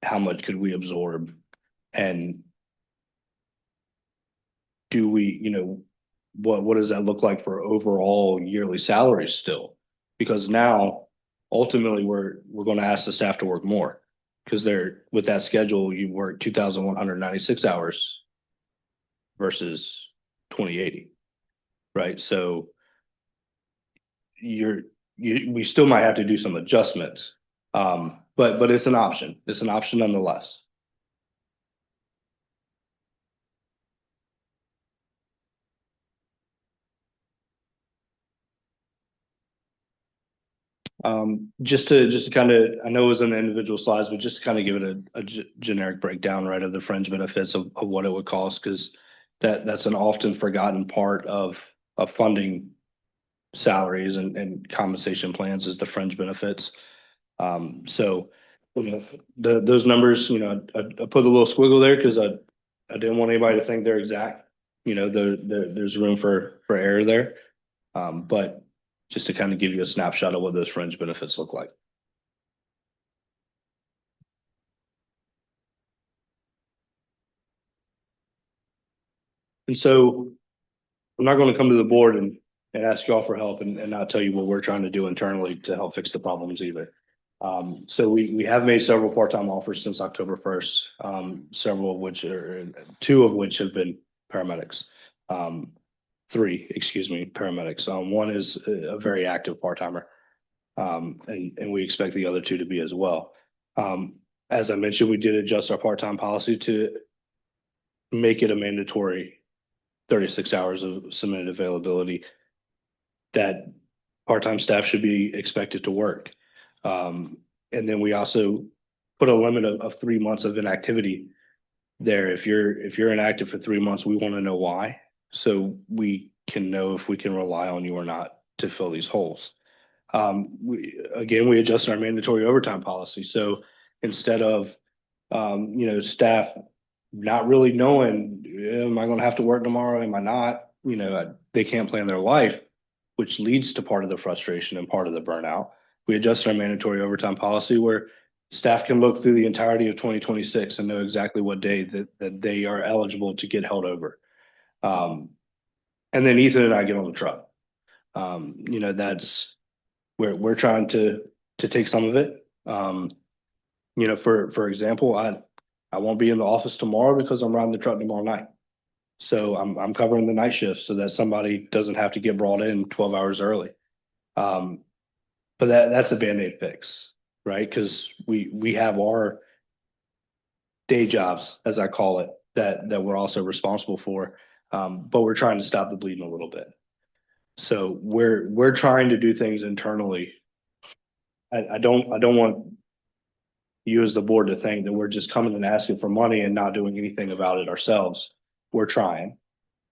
how much could we absorb? And do we, what does that look like for overall yearly salaries still? Because now ultimately we're going to ask the staff to work more because they're with that schedule, you work 2,196 hours versus 2080, right? So we still might have to do some adjustments. But it's an option. It's an option nonetheless. Just to kind of, I know it was in the individual slides, but just to kind of give it a generic breakdown, right, of the fringe benefits of what it would cost, because that's an often forgotten part of funding salaries and compensation plans is the fringe benefits. So those numbers, I put a little squiggle there because I didn't want anybody to think they're exact. There's room for error there. But just to kind of give you a snapshot of what those fringe benefits look like. And so I'm not going to come to the board and ask y'all for help and not tell you what we're trying to do internally to help fix the problems either. So we have made several part-time offers since October 1st, several of which are, two of which have been paramedics. Three, excuse me, paramedics. One is a very active part-timer. And we expect the other two to be as well. As I mentioned, we did adjust our part-time policy to make it a mandatory 36 hours of submitted availability that part-time staff should be expected to work. And then we also put a limit of 3 months of inactivity there. If you're inactive for 3 months, we want to know why, so we can know if we can rely on you or not to fill these holes. We adjusted our mandatory overtime policy. So instead of, staff not really knowing, am I going to have to work tomorrow? Am I not? They can't plan their life, which leads to part of the frustration and part of the burnout. We adjusted our mandatory overtime policy where staff can look through the entirety of 2026 and know exactly what day that they are eligible to get held over. And then Ethan and I get on the truck. That's where we're trying to take some of it. For example, I won't be in the office tomorrow because I'm riding the truck tomorrow night. So I'm covering the night shift so that somebody doesn't have to get brought in 12 hours early. But that's a Band-Aid fix, right? Because we have our day jobs, as I call it, that we're also responsible for. But we're trying to stop the bleeding a little bit. So we're trying to do things internally. I don't want you as the board to think that we're just coming and asking for money and not doing anything about it ourselves. We're trying.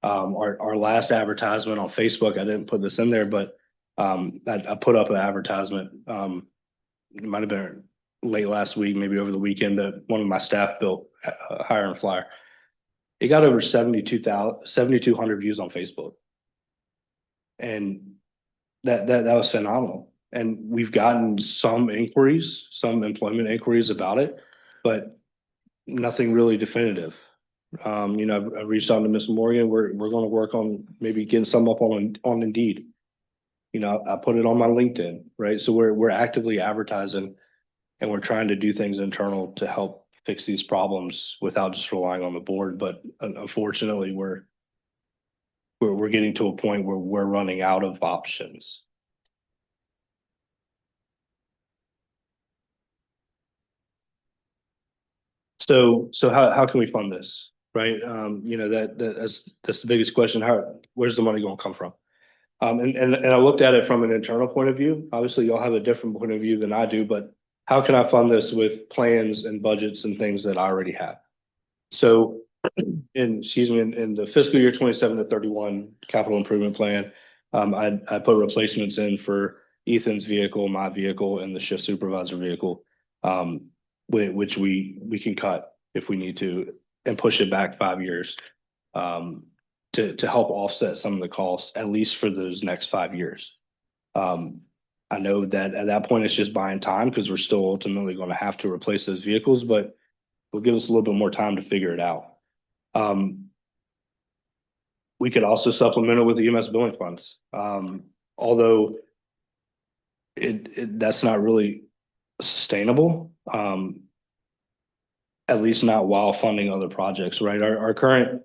Our last advertisement on Facebook, I didn't put this in there, but I put up an advertisement. It might have been late last week, maybe over the weekend, that one of my staff built a hire and flyer. It got over 7,200 views on Facebook. And that was phenomenal. And we've gotten some inquiries, some employment inquiries about it, but nothing really definitive. I reached out to Miss Morgan. We're going to work on maybe getting some up on Indeed. I put it on my LinkedIn, right? So we're actively advertising, and we're trying to do things internal to help fix these problems without just relying on the board. But unfortunately, we're getting to a point where we're running out of options. So how can we fund this, right? That's the biggest question. Where's the money going to come from? And I looked at it from an internal point of view. Obviously, y'all have a different point of view than I do, but how can I fund this with plans and budgets and things that I already have? So in the fiscal year 27 to 31 capital improvement plan, I put replacements in for Ethan's vehicle, my vehicle, and the shift supervisor vehicle, which we can cut if we need to and push it back 5 years to help offset some of the costs, at least for those next 5 years. I know that at that point, it's just buying time because we're still ultimately going to have to replace those vehicles, but it'll give us a little bit more time to figure it out. We could also supplement it with the EMS billing funds. Although that's not really sustainable. At least not while funding other projects, right? Our current,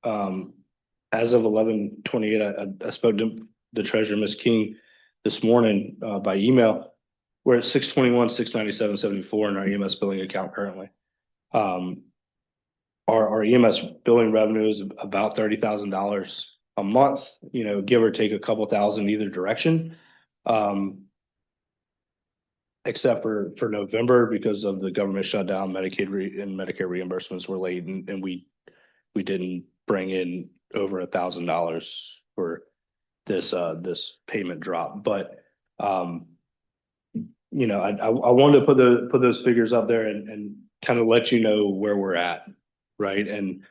as of 11/28, I spoke to the treasurer, Ms. King, this morning, by email. We're at 621, 697.74 in our EMS billing account currently. Our EMS billing revenue is about $30,000 a month, give or take a couple thousand either direction. Except for November, because of the government shutdown, Medicaid and Medicare reimbursements were late, and we didn't bring in over $1,000 for this payment drop. But I wanted to put those figures up there and kind of let you know where we're at, right? And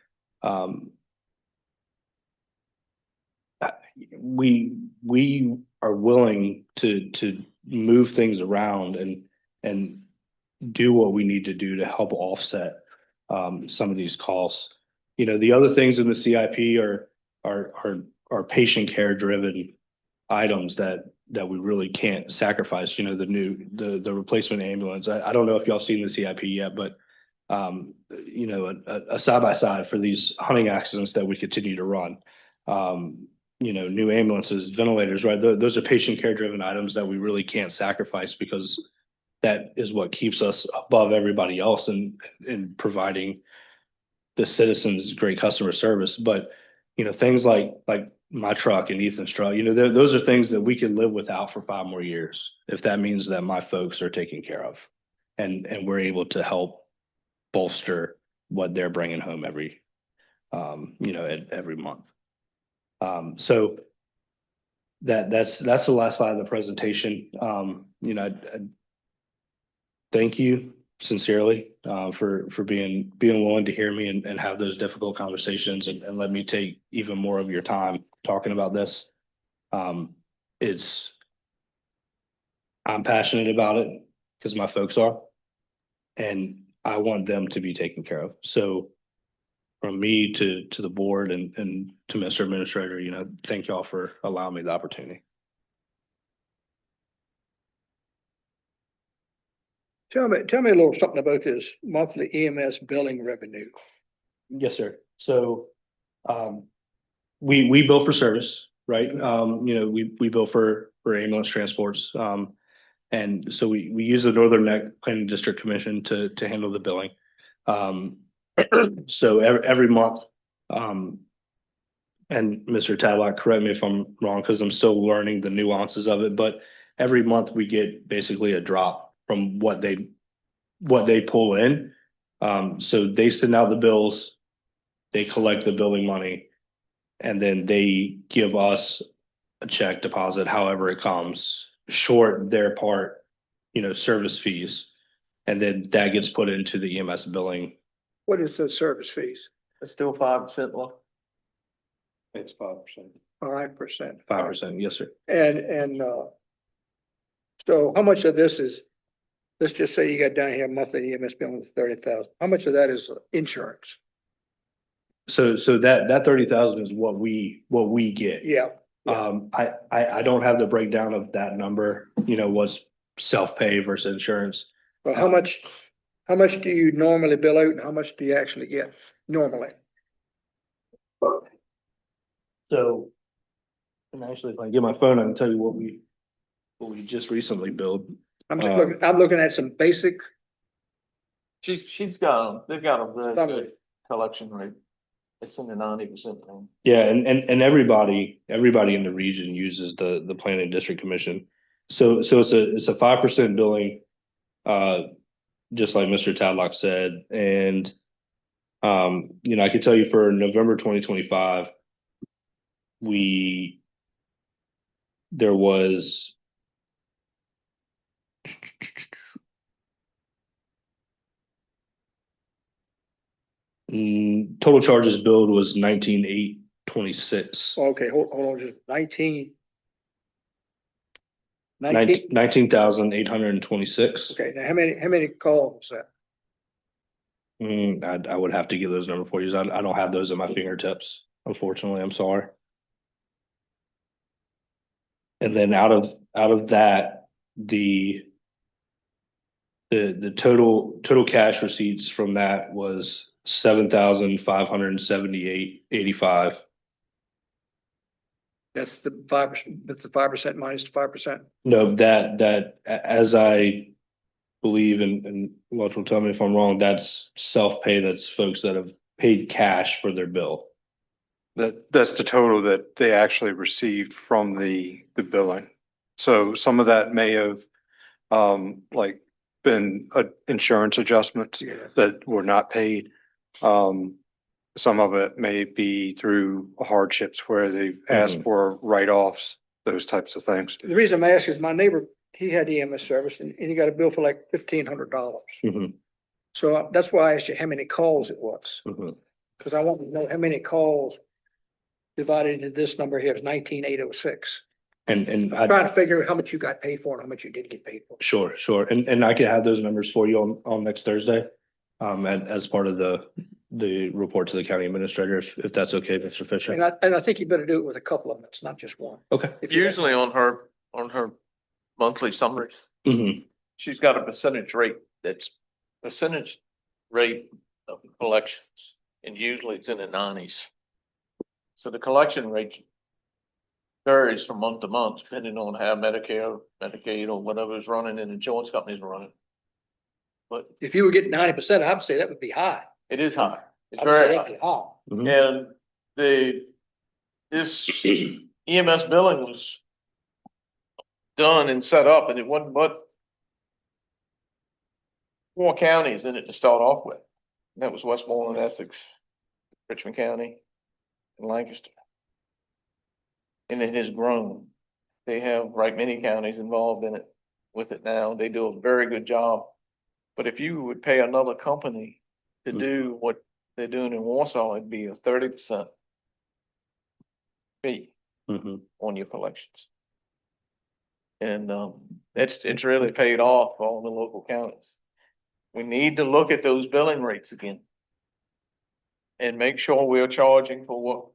we are willing to move things around and do what we need to do to help offset some of these costs. The other things in the CIP are patient care driven items that we really can't sacrifice. The replacement ambulance. I don't know if y'all seen the CIP yet, but a side by side for these hunting accidents that we continue to run. New ambulances, ventilators, right? Those are patient care driven items that we really can't sacrifice because that is what keeps us above everybody else in providing the citizens great customer service. But, things like my truck and Ethan's truck, those are things that we can live without for 5 more years if that means that my folks are taken care of and we're able to help bolster what they're bringing home every month. So that's the last slide of the presentation. Thank you sincerely for being willing to hear me and have those difficult conversations and let me take even more of your time talking about this. I'm passionate about it because my folks are, and I want them to be taken care of. So from me to the board and to Mr. Administrator, thank y'all for allowing me the opportunity. Tell me a little something about this monthly EMS billing revenue. Yes, sir. So, we bill for service, right? We bill for ambulance transports. And so we use the Northern Neck Planning District Commission to handle the billing. So every month, and Mr. Tadlock, correct me if I'm wrong, because I'm still learning the nuances of it, but every month we get basically a drop from what they pull in. So they send out the bills, they collect the billing money, and then they give us a check deposit, however it comes, short their part, service fees. And then that gets put into the EMS billing. What is the service fees? It's still 5% low. It's 5%. 5%. 5%, yes, sir. And so how much of this is, let's just say you got down here monthly EMS billing of 30,000. How much of that is insurance? So that 30,000 is what we get. Yeah. I don't have the breakdown of that number, what's self-pay versus insurance. But how much do you normally bill out and how much do you actually get normally? So, and actually, if I get my phone, I can tell you what we just recently billed. I'm looking at some basic. They've got a very good collection rate. It's in the 90% range. Yeah, and everybody in the region uses the Planning District Commission. So it's a 5% billing, just like Mr. Tadlock said. And I can tell you for November 2025, there was total charges billed was 19,826. Okay, hold on, just 19. 19? 19,826. Okay, now how many calls was that? I would have to get those number for you. I don't have those at my fingertips. Unfortunately, I'm sorry. And then out of that, the total cash receipts from that was 7,578.85. That's the 5%, that's the 5% minus the 5%. No, as I believe, and Welch will tell me if I'm wrong, that's self-pay. That's folks that have paid cash for their bill. That's the total that they actually received from the billing. So some of that may have like been insurance adjustments Yeah. that were not paid. Some of it may be through hardships where they've asked for write-offs, those types of things. The reason I'm asking is my neighbor, he had EMS service and he got a bill for like $1,500. So that's why I asked you how many calls it was, because I want to know how many calls divided into this number here is 19,806. And I'm trying to figure out how much you got paid for and how much you did get paid for. Sure. And I can have those numbers for you on next Thursday. As part of the report to the county administrator, if that's okay, Mr. Fisher. And I think you better do it with a couple of them. It's not just one. Okay. Usually on her monthly summaries, she's got a percentage rate of collections, and usually it's in the 90s. So the collection rate varies from month to month, depending on how Medicare, Medicaid, or whatever is running and insurance companies are running. But If you were getting 90%, I would say that would be high. it is high. It's I would say very that'd high. be high. And this EMS billing was done and set up, and it wasn't but 4 counties in it to start off with. And that was Westmoreland, Essex, Richmond County, and Lancaster. And it has grown. They have right many counties involved in it with it now. They do a very good job. But if you would pay another company to do what they're doing in Warsaw, it'd be a 30% fee on your collections. And it's really paid off for all the local counties. We need to look at those billing rates again and make sure we're charging for what.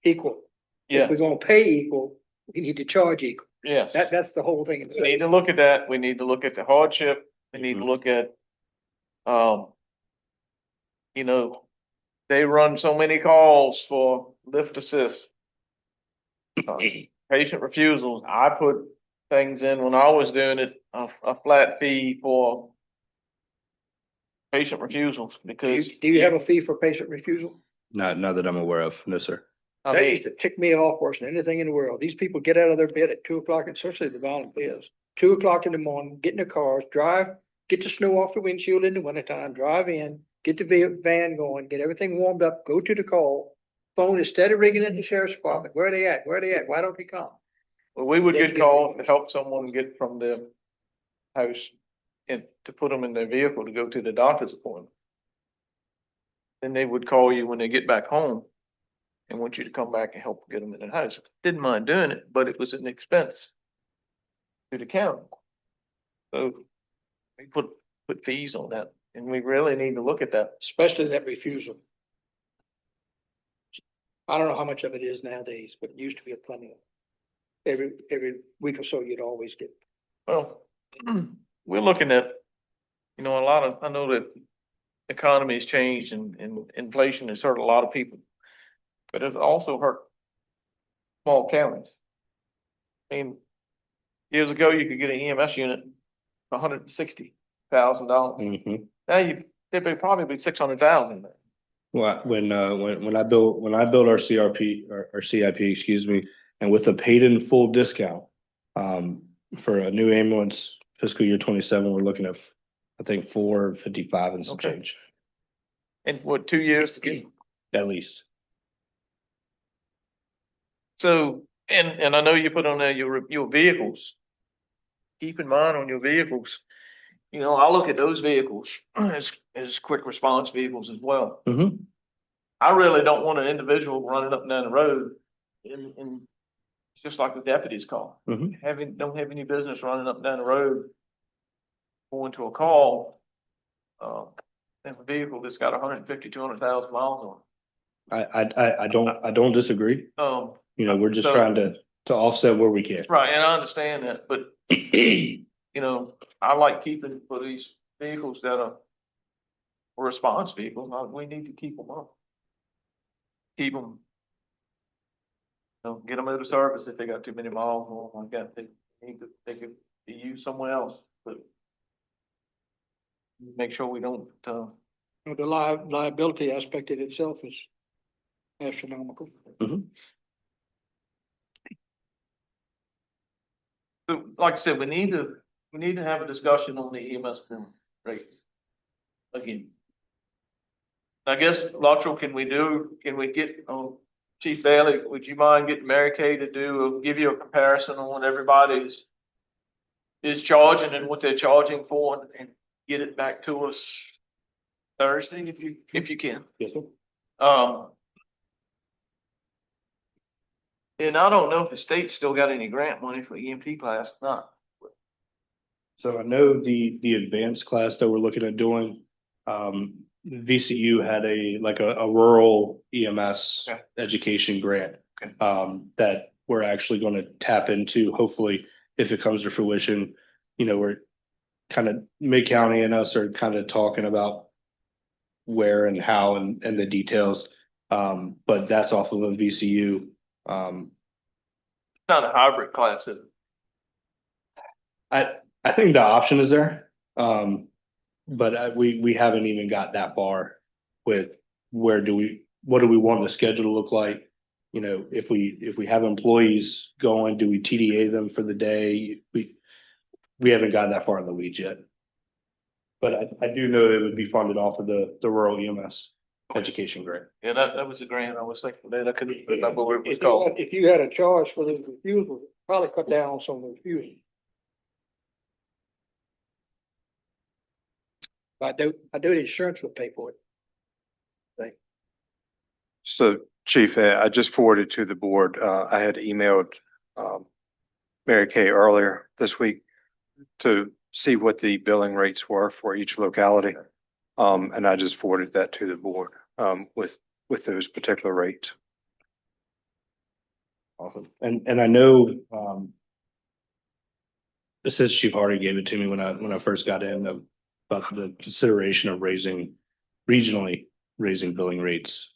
Equal. Yeah, If we're gonna pay equal, we need to charge equal. yes. That's the whole thing. We need to look at that. We need to look at the hardship. We need to look at, they run so many calls for lift assist. Patient refusals. I put things in when I was doing it, a flat fee for patient refusals because. Do you have a fee for patient refusal? Not that I'm aware of. No, sir. That used to tick me off worse than anything in the world. These people get out of their bed at 2:00, and especially the volunteers, 2:00 in the morning, get in their cars, drive, get the snow off the windshield in the wintertime, drive in, get the van going, get everything warmed up, go to the call. Phone is steady ringing at the sheriff's department. Where are they at? Where are they at? Why don't they come? Well, we would get called to help someone get from their house and to put them in their vehicle to go to the doctor's appointment. Then they would call you when they get back home and want you to come back and help get them in the house. Didn't mind doing it, but it was an expense to the county. So we put fees on that, and we really need to look at that. Especially that refusal. I don't know how much of it is nowadays, but it used to be a plenty of. Every week or so, you'd always get. Well, we're looking at, a lot of, I know that economy has changed and inflation has hurt a lot of people, but it's also hurt small counties. I mean, years ago, you could get an EMS unit for $160,000. Now it'd probably be 600,000. Well, when I built our CRP or CIP, excuse me, and with a paid in full discount, for a new ambulance fiscal year 27, we're looking at, I think, $455 and some change. And what, 2 years to get? At least. So, and I know you put on there your vehicles. Keep in mind on your vehicles, I look at those vehicles as quick response vehicles as well. I really don't want an individual running up and down the road and It's just like the deputy's call. Mhm. Don't have any business running up and down the road, going to a call, in a vehicle that's got 150, 200,000 miles I don't disagree. on it. You know, we're just So- trying to offset where we can. Right, and I understand that, but you know, I like keeping for these vehicles that are response vehicles, we need to keep them up. Keep them. Get them out of service if they got too many miles on them like that. They could be used somewhere else, but make sure we don't, The liability aspect in itself is astronomical. so, like I said, we need to have a discussion on the EMS bill rate. Again. I guess, Luttrell, can we get, Chief Bailey, would you mind getting Mary Kay to give you a comparison on what everybody's is charging and what they're charging for and get it back to us Thursday if you can? Yes, sir. And I don't know if the state's still got any grant money for EMT class, not. So I know the advanced class that we're looking at doing, VCU had a rural EMS Okay. education grant. Okay. That we're actually going to tap into, hopefully, if it comes to fruition. You know, we're kind of Mid-County and us are kind of talking about where and how and the details. But that's off of a VCU. Not a hybrid class, is it? I think the option is there. But we haven't even got that far with what do we want the schedule to look like? You know, if we have employees going, do we TDA them for the day? We haven't gotten that far in the weeds yet. But I do know it would be funded off of the rural EMS education grant. Yeah, that was the grant I was thinking that I couldn't remember what it was called. If you had a charge for those refusals, probably cut down on some of the refusals. I do the insurance would pay for it. So Chief, I just forwarded to the board, I had emailed, Mary Kay earlier this week to see what the billing rates were for each locality. And I just forwarded that to the board, with those particular rates. Awesome. And I know, this is Chief Hardy gave it to me when I first got in about the consideration of regionally raising billing rates.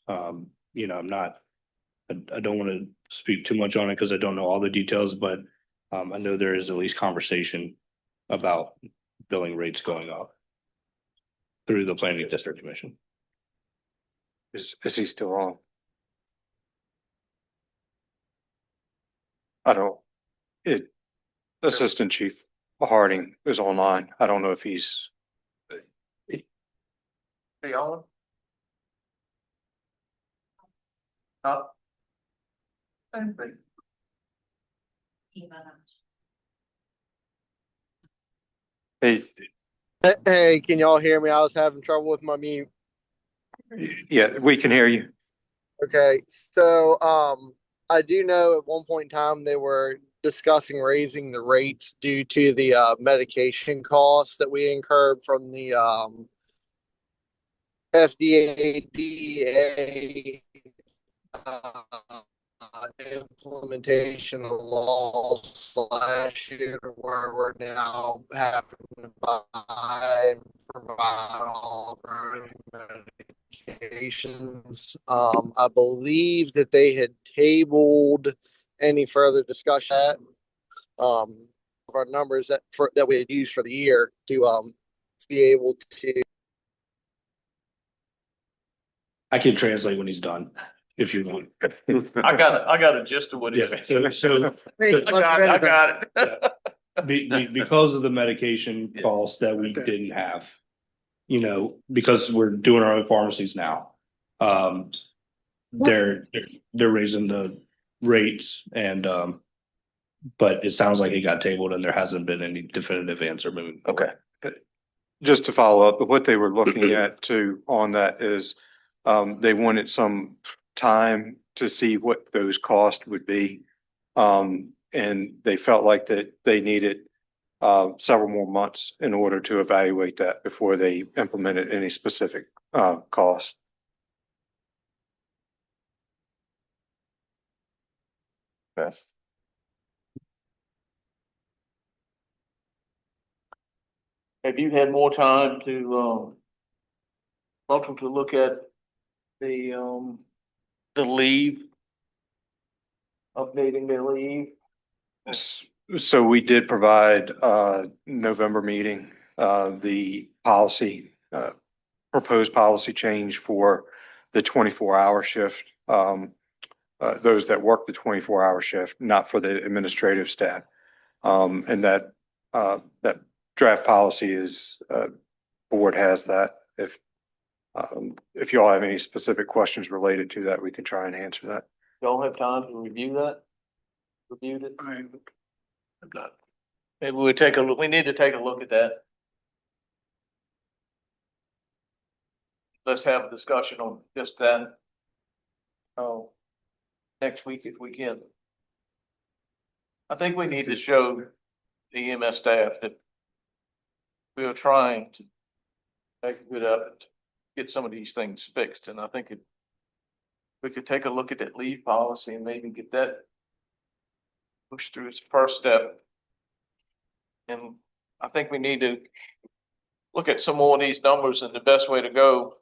You know, I don't want to speak too much on it because I don't know all the details, but I know there is at least conversation about billing rates going up through the Planning District Commission. Is he still on? I don't, Assistant Chief Harding is online. I don't know if he's, Hey, Owen? Same thing. hey, Hey, can y'all hear me? I was having trouble with my mute. yeah, we can hear you. Okay, so I do know at one point in time they were discussing raising the rates due to the medication costs that we incurred from the FDA DA implementation of laws last year, where we're now having to buy and provide all of our own medications. I believe that they had tabled any further discussion of our numbers that we had used for the year to be able to. I can translate when he's done, if you want. I got a gist of what he's Yeah, saying. so I got it. because of the medication Yeah. costs that we Okay. didn't have, you know, because we're doing our own pharmacies now. They're raising the rates and, but it sounds like it got tabled and there hasn't been any definitive answer moving forward. Okay. Just to follow up, what they were looking at too on that is, they wanted some time to see what those costs would be. And they felt like that they needed several more months in order to evaluate that before they implemented any specific cost. Okay. Have you had more time to, welcome to look at the leave? Updating their leave? So we did provide November meeting, the policy, proposed policy change for the 24-hour shift. Those that work the 24-hour shift, not for the administrative staff. And that draft policy is, board has that. If you all have any specific questions related to that, we can try and answer that. Y'all have time to review that? Reviewed it? I'm not. Maybe we take a look, we need to take a look at that. Let's have a discussion on just that. Oh, next week if we can. I think we need to show the EMS staff that we are trying to make a good effort to get some of these things fixed, and I think we could take a look at that leave policy and maybe get that pushed through its first step. And I think we need to look at some more of these numbers and the best way to go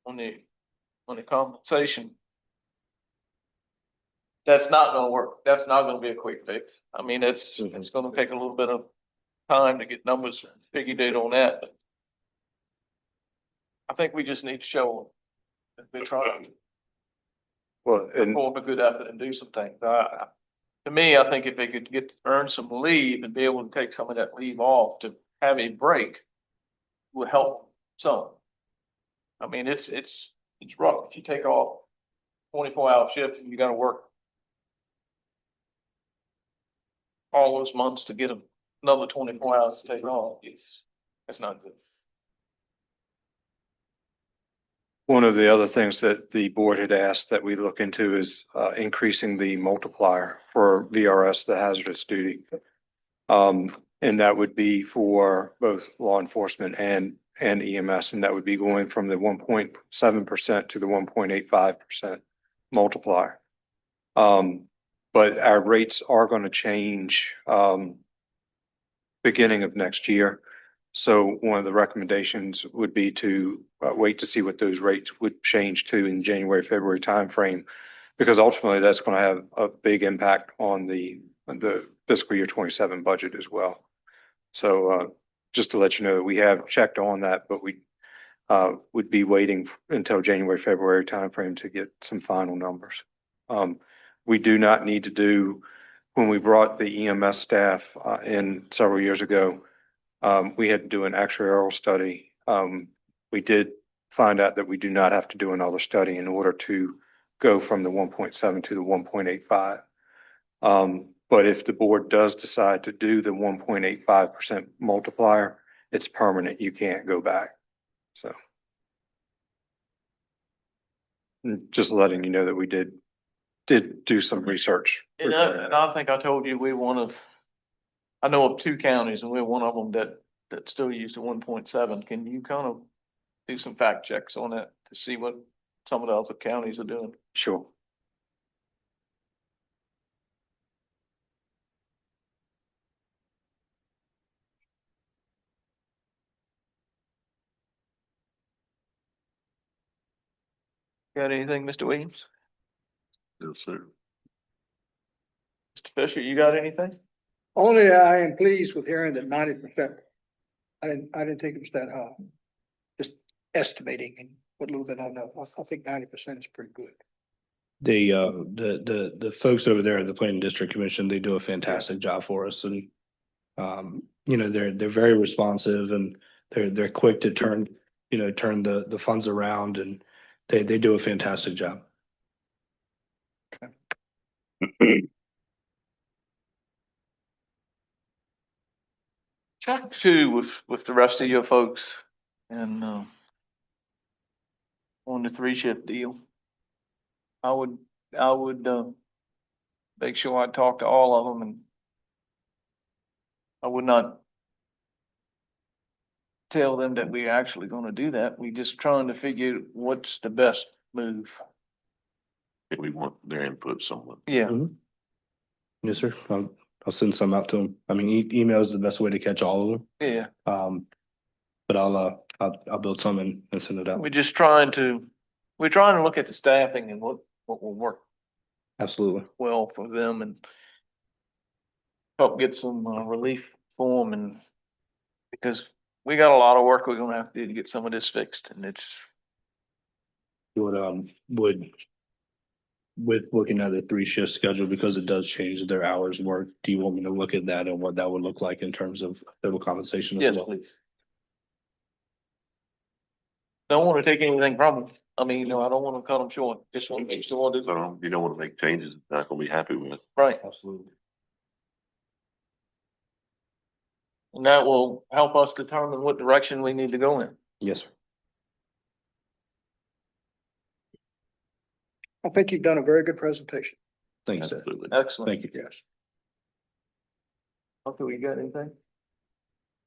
on the compensation. That's not gonna work. That's not gonna be a quick fix. I mean, it's gonna take a little bit of time to get numbers figured out on that. But I think we just need to show that we're trying Well, to and perform a good effort and do some things. To me, I think if they could earn some leave and be able to take some of that leave off to have a break would help some. I mean, it's rough. If you take off 24-hour shift and you gotta work all those months to get another 24 hours to take off, that's not good. one of the other things that the board had asked that we look into is increasing the multiplier for VRS, the hazardous duty. And that would be for both law enforcement and EMS, and that would be going from the 1.7% to the 1.85% multiplier. But our rates are going to change beginning of next year. So one of the recommendations would be to wait to see what those rates would change to in January, February timeframe, because ultimately that's going to have a big impact on the fiscal year 27 budget as well. So just to let you know that we have checked on that, but we would be waiting until January, February timeframe to get some final numbers. We do not need to do, when we brought the EMS staff in several years ago, we had to do an actuarial study. We did find out that we do not have to do another study in order to go from the 1.7 to the 1.85. But if the board does decide to do the 1.85% multiplier, it's permanent. You can't go back. So just letting you know that we did do some research. And I think I told you I know of 2 counties and we're one of them that still use the 1.7. Can you kind of do some fact checks on that to see what some of the other counties are doing? Sure. Got anything, Mr. Williams? No, sir. Mr. Fisher, you got anything? Only I am pleased with hearing that 90%. I didn't think it was that high. Just estimating and what little bit I know. I think 90% is pretty good. The folks over there at the Planning District Commission, they do a fantastic job for us, and they're very responsive, and they're quick to turn the funds around, and they do a fantastic job. Check too with the rest of your folks and on the 3-shift deal. I would make sure I talk to all of them, and I would not tell them that we're actually gonna do that. We just trying to figure what's the best move. We want their input somewhat. Yeah, Yes, sir. I'll send some out to them. I mean, email is the best way to catch all of them. yeah. But I'll build some and send it out. We're trying to look at the staffing and what will work Absolutely. well for them and help get some relief for them, and because we got a lot of work we're gonna have to do to get some of this fixed, and it's, Would with looking at the 3-shift schedule, because it does change their hours work, do you want me to look at that and what that would look like in terms of total compensation as yes, well? please. Don't want to take anything from them. I mean, I don't want to cut them short. Just want to make sure I do. So you don't want to make changes they're not gonna be happy with. Right. Absolutely. And that will help us determine what direction we need to go in. Yes, sir. I think you've done a very good presentation. Thank you, sir. Absolutely. Excellent. Thank you. Yes. Okay, we got anything?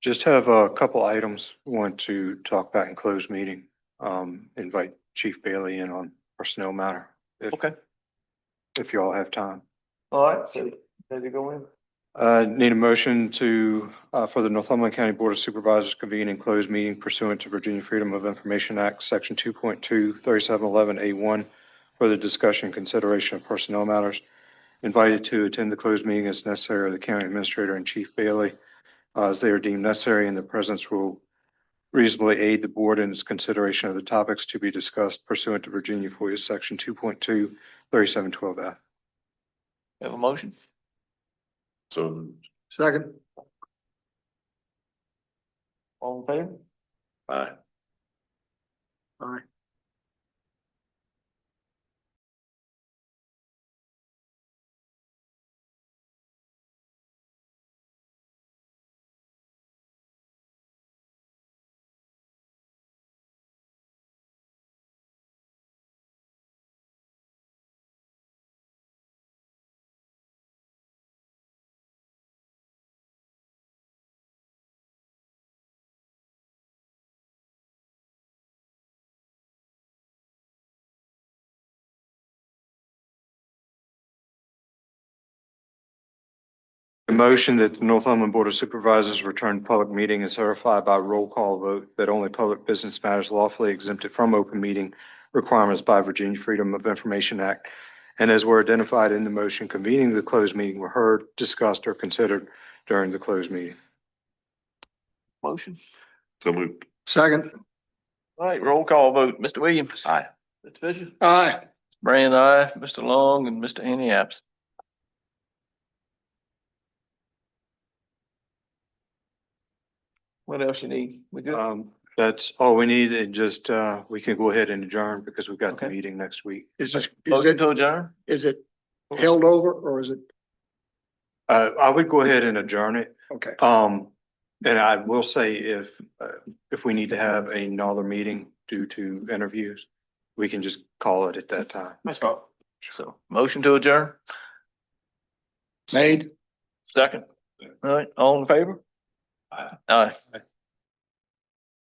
Just have a couple items we want to talk about in closed meeting. Invite Chief Bailey in on personnel matter. Okay. If you all have time. All right, so ready to go in? Need a motion to, for the Northumberland County Board of Supervisors convene in closed meeting pursuant to Virginia Freedom of Information Act, Section 2.2, 3711A1, for the discussion and consideration of personnel matters. Invited to attend the closed meeting as necessary are the County Administrator and Chief Bailey, as they are deemed necessary, and their presence will reasonably aid the board in its consideration of the topics to be discussed pursuant to Virginia FOIA Section 2.2, 3712F. Have a motion? So, Second. All in favor? aye. Aye. A motion that the Northumberland Board of Supervisors return to public meeting and certify by roll call vote that only public business matters lawfully exempted from open meeting requirements by Virginia Freedom of Information Act, and as were identified in the motion convening the closed meeting, were heard, discussed, or considered during the closed meeting. Motion? So moved. Second. All right, roll call vote. Mr. Williams? Aye. Mr. Fisher? Aye. Brand, aye. Mr. Long and Mr. Henny absent. What else you need? We good? That's all we need, and just, we can go ahead and adjourn because we've got the Okay. meeting next week. Is Motion to adjourn? it held over or is it? I would go ahead and adjourn it. Okay. And I will say if we need to have another meeting due to interviews, we can just call it at that time. Let's go. So, motion to adjourn? Made. Second. All right, all in favor? Aye.